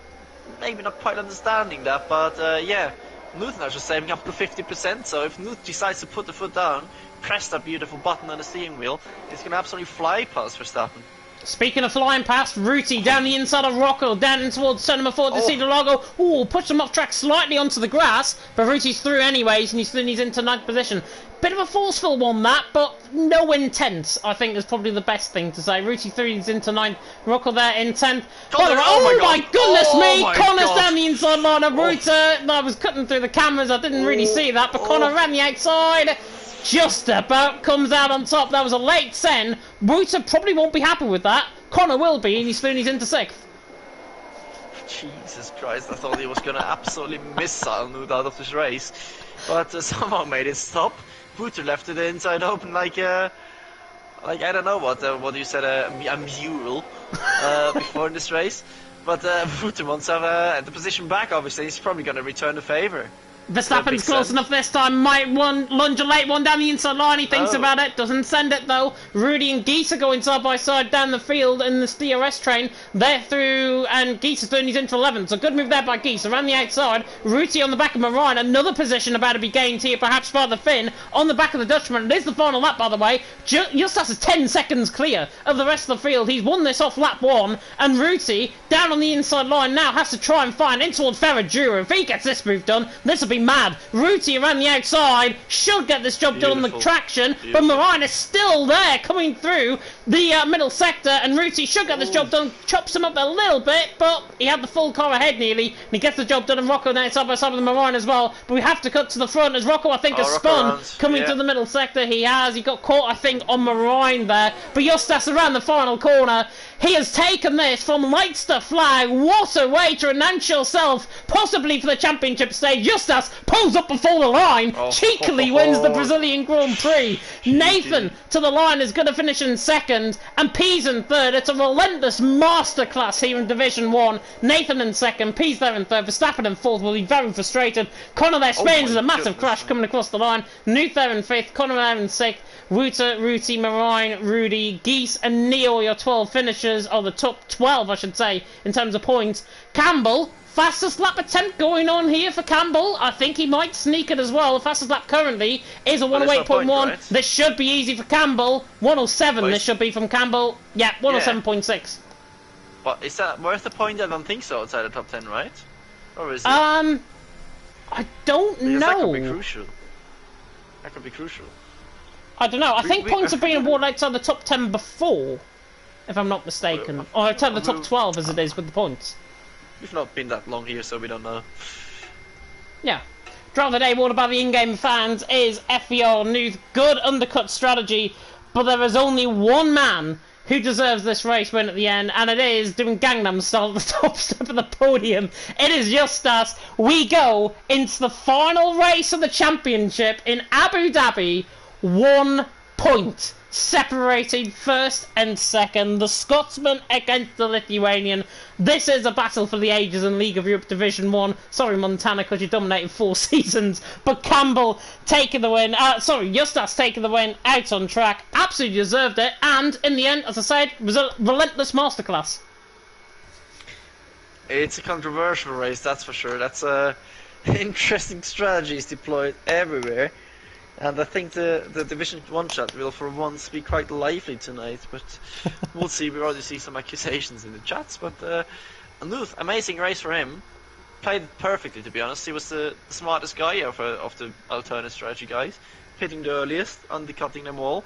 maybe not quite understanding that, but yeah, Newton is just saving up to 50%. So if Newton decides to put the foot down, press that beautiful button on the steering wheel, he's gonna absolutely fly past Verstappen. Speaking of flying past, Ruti down the inside of Rocco, down in towards turn number 4 to see the logo. Ooh, push him off track slightly onto the grass, but Ruti's through anyways, and he's into 9th position. Bit of a forceful one, that, but no intense, I think is probably the best thing to say. Ruti through, he's into 9th, Rocco there in 10th. Oh my goodness me! Connor's down the inside line of Ruta. I was cutting through the cameras, I didn't really see that, but Connor ran the outside. Just about comes out on top. That was a late send. Reuter probably won't be happy with that. Connor will be, and he's into 6th. Jesus Christ, I thought he was going to absolutely missile Nude out of this race. But somehow made it stop. Reuter left it inside open like I don't know what you said, a mule before in this race. But Reuter wants to have the position back, obviously. He's probably going to return the favour. Verstappen's close enough this time, might lunge a late one down the inside line, he thinks about it, doesn't send it though. Rudy and Geese are going side by side down the field in the DRS train. They're through, and Geese is doing his into 11th, so good move there by Geese, around the outside. Ruti on the back of Moraine, another position about to be gained here, perhaps by the Finn, on the back of the Dutchman. It is the final lap, by the way. Justus is 10 seconds clear of the rest of the field. He's won this off lap 1, and Ruti, down on the inside line now, has to try and find in towards Ferragura. If he gets this move done, this will be mad. Ruti around the outside should get this job done on the traction, but Moraine is still there coming through the middle sector, and Ruti should get this job done. Chops him up a little bit, but he had the full car ahead nearly, and he gets the job done, and Rocco now side by side with Moraine as well. But we have to cut to the front as Rocco, I think, has spun coming to the middle sector. He got caught, I think, on Moraine there, but Justus around the final corner. He has taken this from Leicester flag. What a way to announce yourself, possibly for the championship stage. Justus pulls up before the line, cheekily wins the Brazilian Grand Prix. Nathan to the line is going to finish in 2nd, and Pease in 3rd. It's a relentless masterclass here in Division 1. Nathan in 2nd, Pease there in 3rd, Verstappen in 4th will be very frustrated. Connor there spins a massive crash coming across the line. Newt there in 5th, Connor there in 6th. Reuter, Ruti, Moraine, Rudy, Geese and Neil, your 12 finishers, or the top 12 I should say, in terms of points. Campbell, fastest lap attempt going on here for Campbell. I think he might sneak it as well. The fastest lap currently is a 108.1. Right? This should be easy for Campbell. 107 this should be from Campbell. Yeah, 107.6. But is that worth the point? I don't think so outside the top 10, right? Or is it? I don't know. That could be crucial. That could be crucial. I don't know. I think points have been awarded outside the top 10 before, if I'm not mistaken. Or outside the top 12 as it is with the points. We've not been that long here, so we don't know. Yeah. Drive of the day awarded by the in-game fans is FVR News. Good undercut strategy, but there is only one man who deserves this race win at the end, and it is doing Gangnam Style at the top step of the podium. It is Justus. We go into the final race of the championship in Abu Dhabi. 1 point separating 1st and 2nd. The Scotsman against the Lithuanian. This is a battle for the ages in League of Europe Division 1. Sorry, Montana, because you dominated 4 seasons. But Campbell taking the win. Justus taking the win out on track. Absolutely deserved it. And in the end, as I said, was a relentless masterclass. It's a controversial race, that's for sure. That's interesting strategies deployed everywhere. And I think the Division 1 chat will for once be quite lively tonight, but we'll see. We already see some accusations in the chats, but Anuth, amazing race for him. Played perfectly, to be honest. He was the smartest guy of the alternate strategy guys, hitting the earliest, undercutting them all,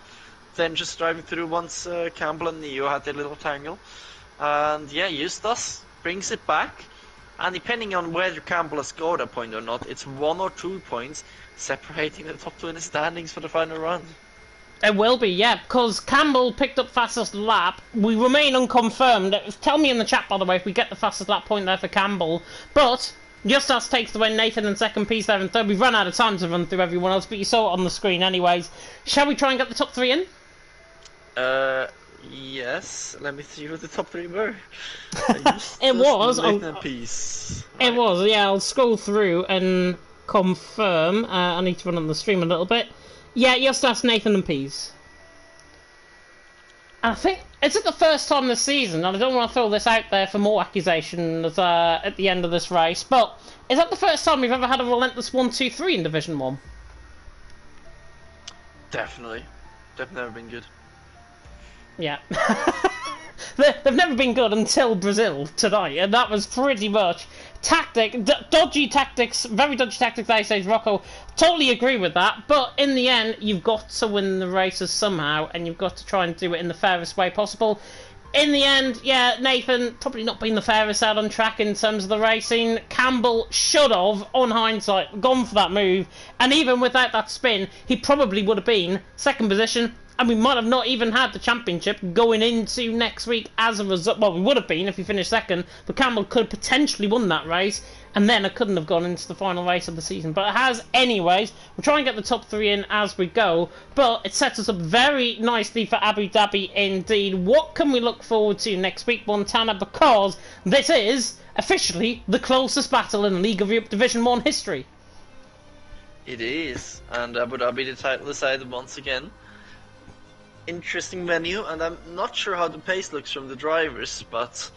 then just driving through once Campbell and Neo had their little tangle. And yeah, Eustace brings it back, and depending on whether Campbell has scored a point or not, it's 1 or 2 points separating the top two in the standings for the final round. It will be, yeah, because Campbell picked up fastest lap. We remain unconfirmed. Tell me in the chat, by the way, if we get the fastest lap point there for Campbell. But Justas takes the win, Nathan in second, Peace there in third. We've run out of time to run through everyone else, but you saw it on the screen anyways. Shall we try and get the top three in? Yes. Let me see who the top three were. It was. Peace. It was, yeah. I'll scroll through and confirm. I need to run on the stream a little bit. Yeah, Justas, Nathan and Pease. I think, is it the first time this season, and I don't want to throw this out there for more accusations at the end of this race, but is that the first time we've ever had a relentless 1-2-3 in Division 1? Definitely. They've never been good. Yeah. They've never been good until Brazil tonight, and that was pretty much dodgy tactics, very dodgy tactics, I say, Rocco. Totally agree with that, but in the end, you've got to win the races somehow, and you've got to try and do it in the fairest way possible. In the end, yeah, Nathan, probably not been the fairest out on track in terms of the racing. Campbell should have, on hindsight, gone for that move, and even without that spin, he probably would have been second position, and we might have not even had the championship going into next week as a result. Well, we would have been if we finished second, but Campbell could have potentially won that race, and then it couldn't have gone into the final race of the season. But it has anyways. We'll try and get the top three in as we go, but it sets us up very nicely for Abu Dhabi indeed. What can we look forward to next week, Montana? Because this is officially the closest battle in League of Europe Division 1 history. It is, and Abu Dhabi the title decided once again. Interesting venue, and I'm not sure how the pace looks from the drivers, but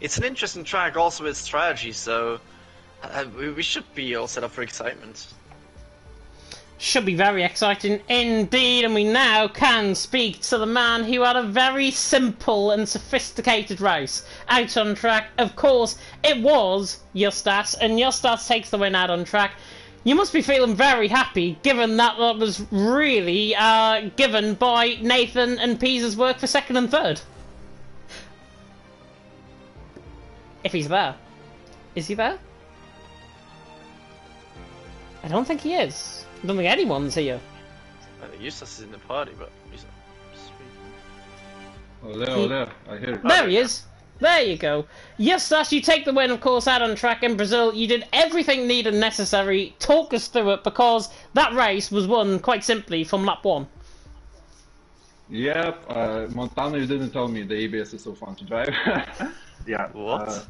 it's an interesting track also with strategy, so we should be all set up for excitement. Should be very exciting indeed, and we now can speak to the man who had a very simple and sophisticated race out on track. Of course, it was Justas, and Justas takes the win out on track. You must be feeling very happy, given that that was really given by Nathan and Pease's work for second and third. If he's there. Is he there? I don't think he is. I don't think anyone's here. Eustace is in the party, but he's not speaking. Oh, there, I hear it. There he is. There you go. Justas, you take the win, of course, out on track in Brazil. You did everything needed and necessary. Talk us through it, because that race was won quite simply from lap 1. Yeah, Montana, you didn't tell me the ABS is so fun to drive. Yeah. What?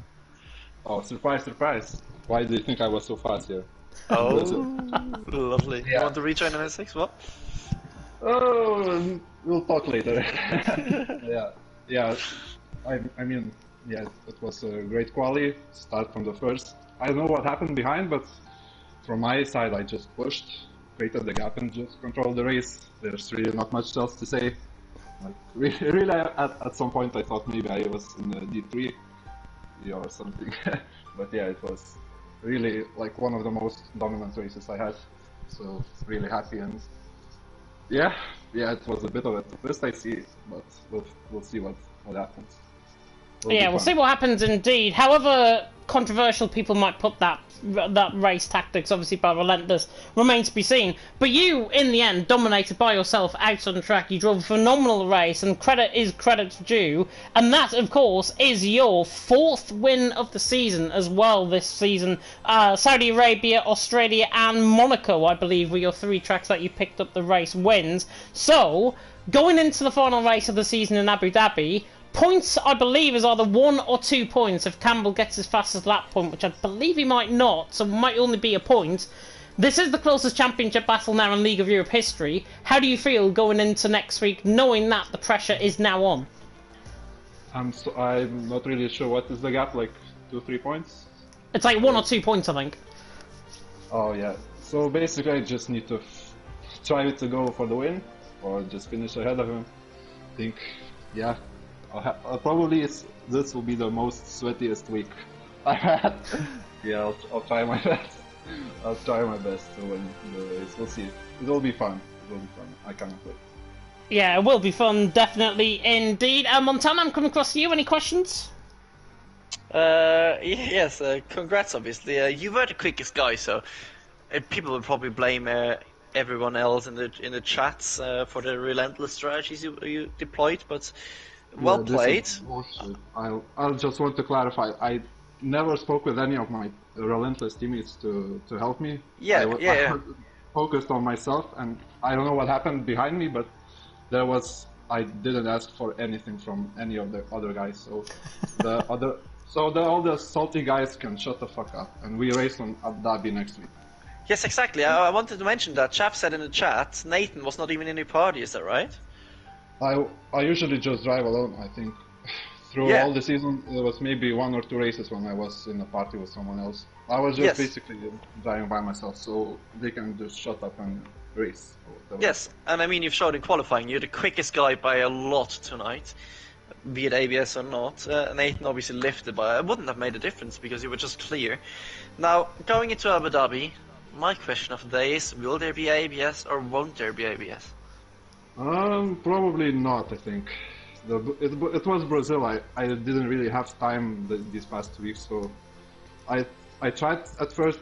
Oh, surprise, surprise. Why do you think I was so fast here? Oh, lovely. Yeah. You want to rejoin in S6? What? Oh, we'll talk later. Yeah. I mean, yeah, it was a great quali, start from the first. I don't know what happened behind, but from my side I just pushed, created the gap and just controlled the race. There's really not much else to say. Like, really at some point I thought maybe I was in the D3 or something. But yeah, it was really like one of the most dominant races I had. So really happy, and yeah, it was a bit of a twist I see, but we'll see what happens. Yeah, we'll see what happens indeed. However controversial people might put that race tactics, obviously by Relentless, remains to be seen. But you, in the end, dominated by yourself out on track. You drove a phenomenal race, and credit is credit's due. And that, of course, is your 4th win of the season as well this season. Saudi Arabia, Australia, and Monaco, I believe, were your 3 tracks that you picked up the race wins. So, going into the final race of the season in Abu Dhabi, points, I believe, is either 1 or 2 points if Campbell gets his fastest lap point, which I believe he might not, so it might only be a point. This is the closest championship battle now in League of Europe history. How do you feel going into next week, knowing that the pressure is now on? I'm not really sure what is the gap, like 2-3 points? It's like 1 or 2 points, I think. Oh yeah, so basically I just need to try to go for the win or just finish ahead of him. I think, yeah, probably this will be the most sweatiest week I've had. Yeah, I'll try my best. I'll try my best to win the race. We'll see. It will be fun. It will be fun. I cannot wait. Yeah, it will be fun, definitely indeed. Montana, I'm coming across to you. Any questions? Yes, congrats, obviously. You were the quickest guy, so people would probably blame everyone else in the chats for the relentless strategies you deployed, but well played. I'll just want to clarify. I never spoke with any of my relentless teammates to help me. I was focused on myself, and I don't know what happened behind me, but I didn't ask for anything from any of the other guys. So all the salty guys can shut the fuck up, and we race on Abu Dhabi next week. Yes, exactly. I wanted to mention that. Chap said in the chat, Nathan was not even in your party. Is that right? I usually just drive alone. I think through all the season there was maybe 1 or 2 races when I was in a party with someone else. I was just basically driving by myself, so they can just shut up and race. Yes, and I mean you've showed in qualifying you're the quickest guy by a lot tonight, be it ABS or not. Nathan obviously lifted, but it wouldn't have made a difference because you were just clear. Now going into Abu Dhabi, my question of the day is: will there be ABS or won't there be ABS? Probably not. I think it was Brazil. I didn't really have time these past weeks, so I tried at first.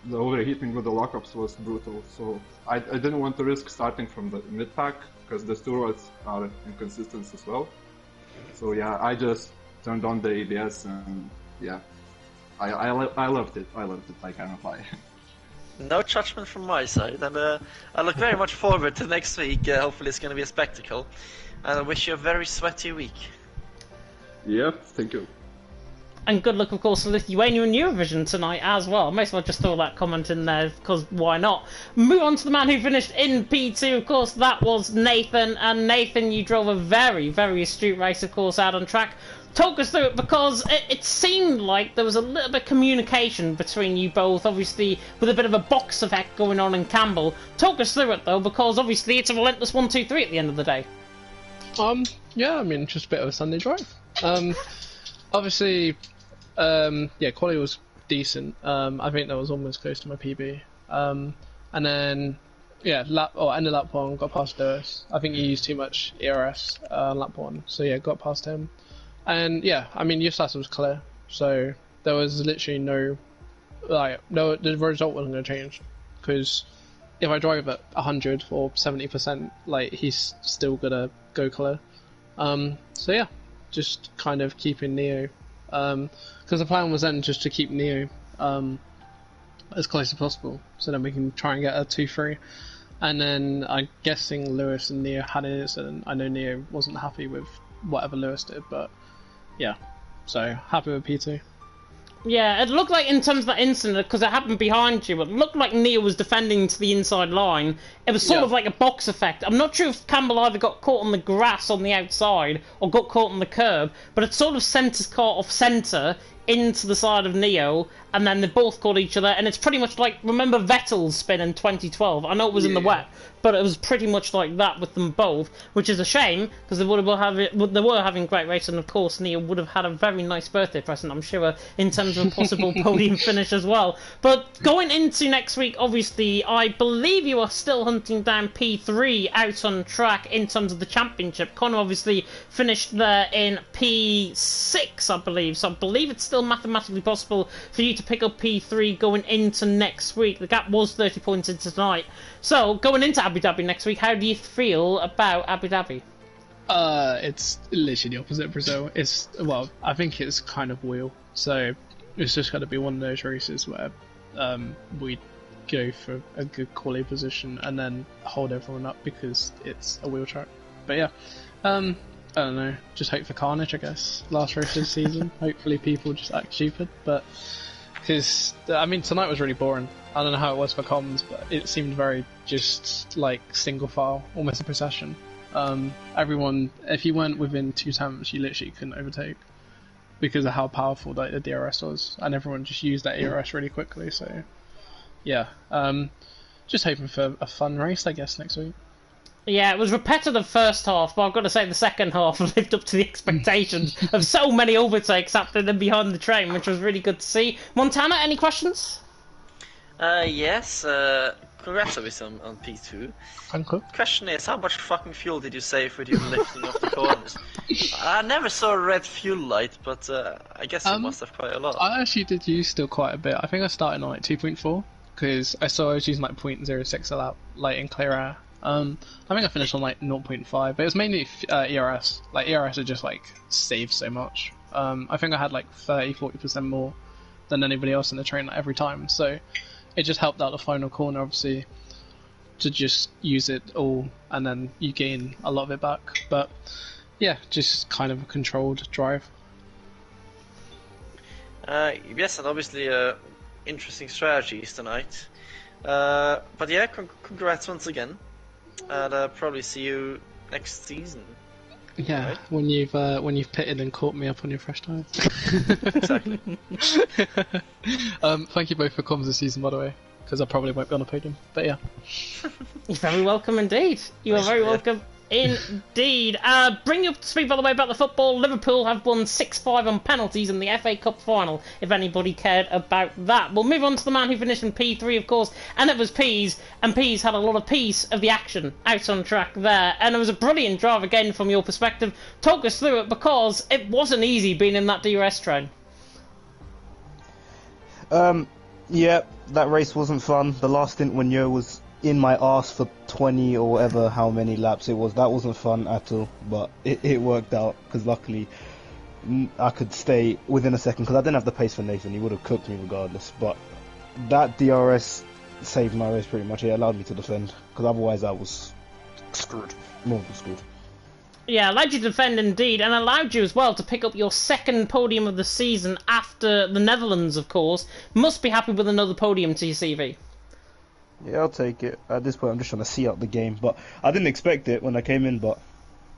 The overheating with the lockups was brutal, so I didn't want to risk starting from the mid pack because the steroids are inconsistent as well. So yeah, I just turned on the ABS and yeah, I loved it. I loved it. I cannot lie. No judgment from my side, and I look very much forward to next week. Hopefully it's going to be a spectacle, and I wish you a very sweaty week. Yeah, thank you. And good luck, of course, to Lithuania and Eurovision tonight as well. Most of all, just throw that comment in there, because why not? Move on to the man who finished in P2, of course, that was Nathan. And Nathan, you drove a very, very astute race, of course, out on track. Talk us through it, because it seemed like there was a little bit of communication between you both, obviously, with a bit of a box effect going on in Campbell. Talk us through it, though, because obviously it's a relentless 1-2-3 at the end of the day. Yeah, I mean, just a bit of a Sunday drive. Obviously, quality was decent. I think that was almost close to my PB. And then, end of lap 1, got past Lewis. I think he used too much ERS on lap 1, so yeah, got past him. And yeah, I mean, Justas was clear, so there was literally the result wasn't going to change, because if I drive at 100 or 70%, he's still gonna go clear. So yeah, just kind of keeping Neo, because the plan was then just to keep Neo as close as possible, so then we can try and get a 2-3. And then I'm guessing Lewis and Neo had an incident. I know Neo wasn't happy with whatever Lewis did, but yeah, so happy with P2. Yeah, it looked like in terms of that incident, because it happened behind you, it looked like Neil was defending to the inside line. It was sort of like a box effect. I'm not sure if Campbell either got caught on the grass on the outside or got caught on the curb, but it sort of sent his car off centre into the side of Neo, and then they both caught each other, and it's pretty much like, remember Vettel's spin in 2012? I know it was in the wet, but it was pretty much like that with them both, which is a shame, because they were having great race, and of course Neo would have had a very nice birthday present, I'm sure, in terms of a possible podium finish as well. But going into next week, obviously, I believe you are still hunting down P3 out on track in terms of the championship. Connor obviously finished there in P6, I believe, so I believe it's still mathematically possible for you to pick up P3 going into next week. The gap was 30 points into tonight. So, going into Abu Dhabi next week, how do you feel about Abu Dhabi? It's literally the opposite of Brazil. I think it's kind of wheel. So, it's just got to be one of those races where we go for a good quality position and then hold everyone up because it's a wheel track. But yeah, I don't know, just hope for carnage, I guess. Last race of the season. Hopefully people just act stupid, but because I mean tonight was really boring. I don't know how it was for comms, but it seemed very just like single file, almost a procession. Everyone, if you weren't within 2 tenths, you literally couldn't overtake because of how powerful the DRS was, and everyone just used that ERS really quickly. So yeah, just hoping for a fun race, I guess, next week. Yeah, it was repetitive first half, but I've got to say the second half lived up to the expectations of so many overtakes happening in behind the train, which was really good to see. Montana, any questions? Yes. Congrats obviously on P2. Thank you. Question is, how much fucking fuel did you save with your lifting off the corners? I never saw a red fuel light, but I guess you must have quite a lot. I actually did use still quite a bit. I think I started on like 2.4 because I saw I was using like 0.06 a lap, like in clear air. I think I finished on like 0.5, but it was mainly ERS. Like ERS had just like saved so much. I think I had like 30-40% more than anybody else in the train like, every time. So it just helped out the final corner, obviously, to just use it all, and then you gain a lot of it back. But yeah, just kind of a controlled drive. Yes, and obviously interesting strategies tonight. But yeah, congrats once again. And probably see you next season. Yeah, right? when you've pitted and caught me up on your fresh tyres. Exactly. Thank you both for comms this season, by the way, because I probably won't be on a podium. But yeah, You're very welcome indeed. You are very welcome indeed. Bring you up to speed, by the way, about the football. Liverpool have won 6-5 on penalties in the FA Cup final, if anybody cared about that. We'll move on to the man who finished in P3, of course, and it was Peas, and Peas had a lot of piece of the action out on track there, and it was a brilliant drive again from your perspective. Talk us through it, because it wasn't easy being in that DRS train. Yeah, that race wasn't fun. The last stint when Yo was in my arse for 20 or whatever, how many laps it was, that wasn't fun at all, but it worked out, because luckily I could stay within a second, because I didn't have the pace for Nathan. He would have cooked me regardless, but that DRS saved my race pretty much. It allowed me to defend, because otherwise I was screwed, more than screwed. Yeah, allowed you to defend indeed, and allowed you as well to pick up your second podium of the season after the Netherlands, of course. Must be happy with another podium to your CV. Yeah, I'll take it. At this point, I'm just trying to see out the game, but I didn't expect it when I came in, but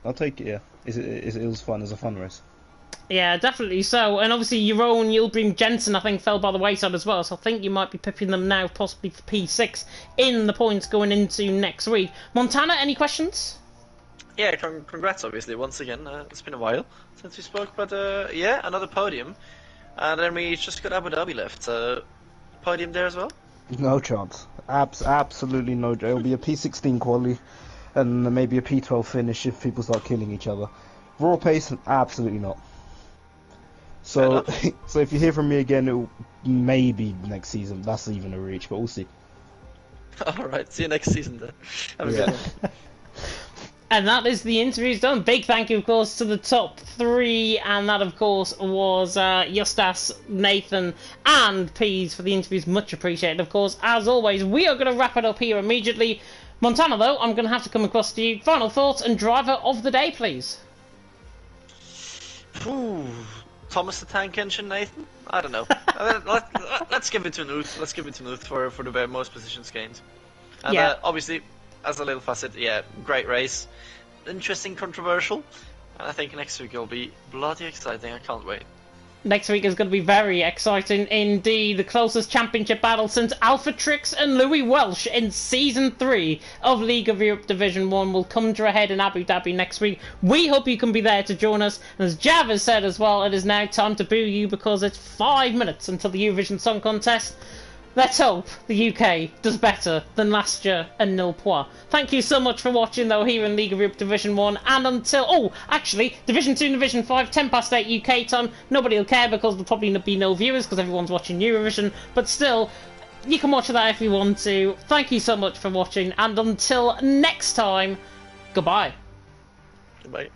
I'll take it, yeah. It was fun. It was a fun race. Yeah, definitely so. And obviously your own Yildirim Jensen, I think, fell by the wayside as well, so I think you might be pipping them now, possibly for P6, in the points going into next week. Montana, any questions? Yeah, congrats obviously once again. It's been a while since we spoke, but yeah, another podium. And then we just got Abu Dhabi left. Podium there as well? No chance. Absolutely no. It'll be a P16 quali, and maybe a P12 finish if people start killing each other. Raw pace, absolutely not. So, so if you hear from me again, it'll maybe next season. That's even a reach, but we'll see. Alright, see you next season then. Have a good one. And that is the interviews done. Big thank you, of course, to the top three, and that, of course, was Justas, Nathan, and Peas for the interviews. Much appreciated, of course. As always, we are going to wrap it up here immediately. Montana, though, I'm going to have to come across to you. Final thoughts and driver of the day, please. Ooh, Thomas the Tank Engine, Nathan? I don't know. Let's give it to Nuth. Let's give it to Nuth for the most positions gained. And Yeah. Obviously, as a little facet, yeah, great race. Interesting, controversial. And I think next week will be bloody exciting. I can't wait. Next week is going to be very exciting indeed. The closest championship battle since Alpha Trix and Louis Welsh in Season 3 of League of Europe Division 1 will come to a head in Abu Dhabi next week. We hope you can be there to join us. And as Jav has said as well, it is now time to boo you because it's 5 minutes until the Eurovision Song Contest. Let's hope the UK does better than last year and nil point. Thank you so much for watching, though, here in League of Europe Division 1. And until... Oh, actually, Division 2 and Division 5, 10 past 8 UK time. Nobody will care because there'll probably be no viewers because everyone's watching Eurovision. But still, you can watch that if you want to. Thank you so much for watching. And until next time, goodbye. Goodbye.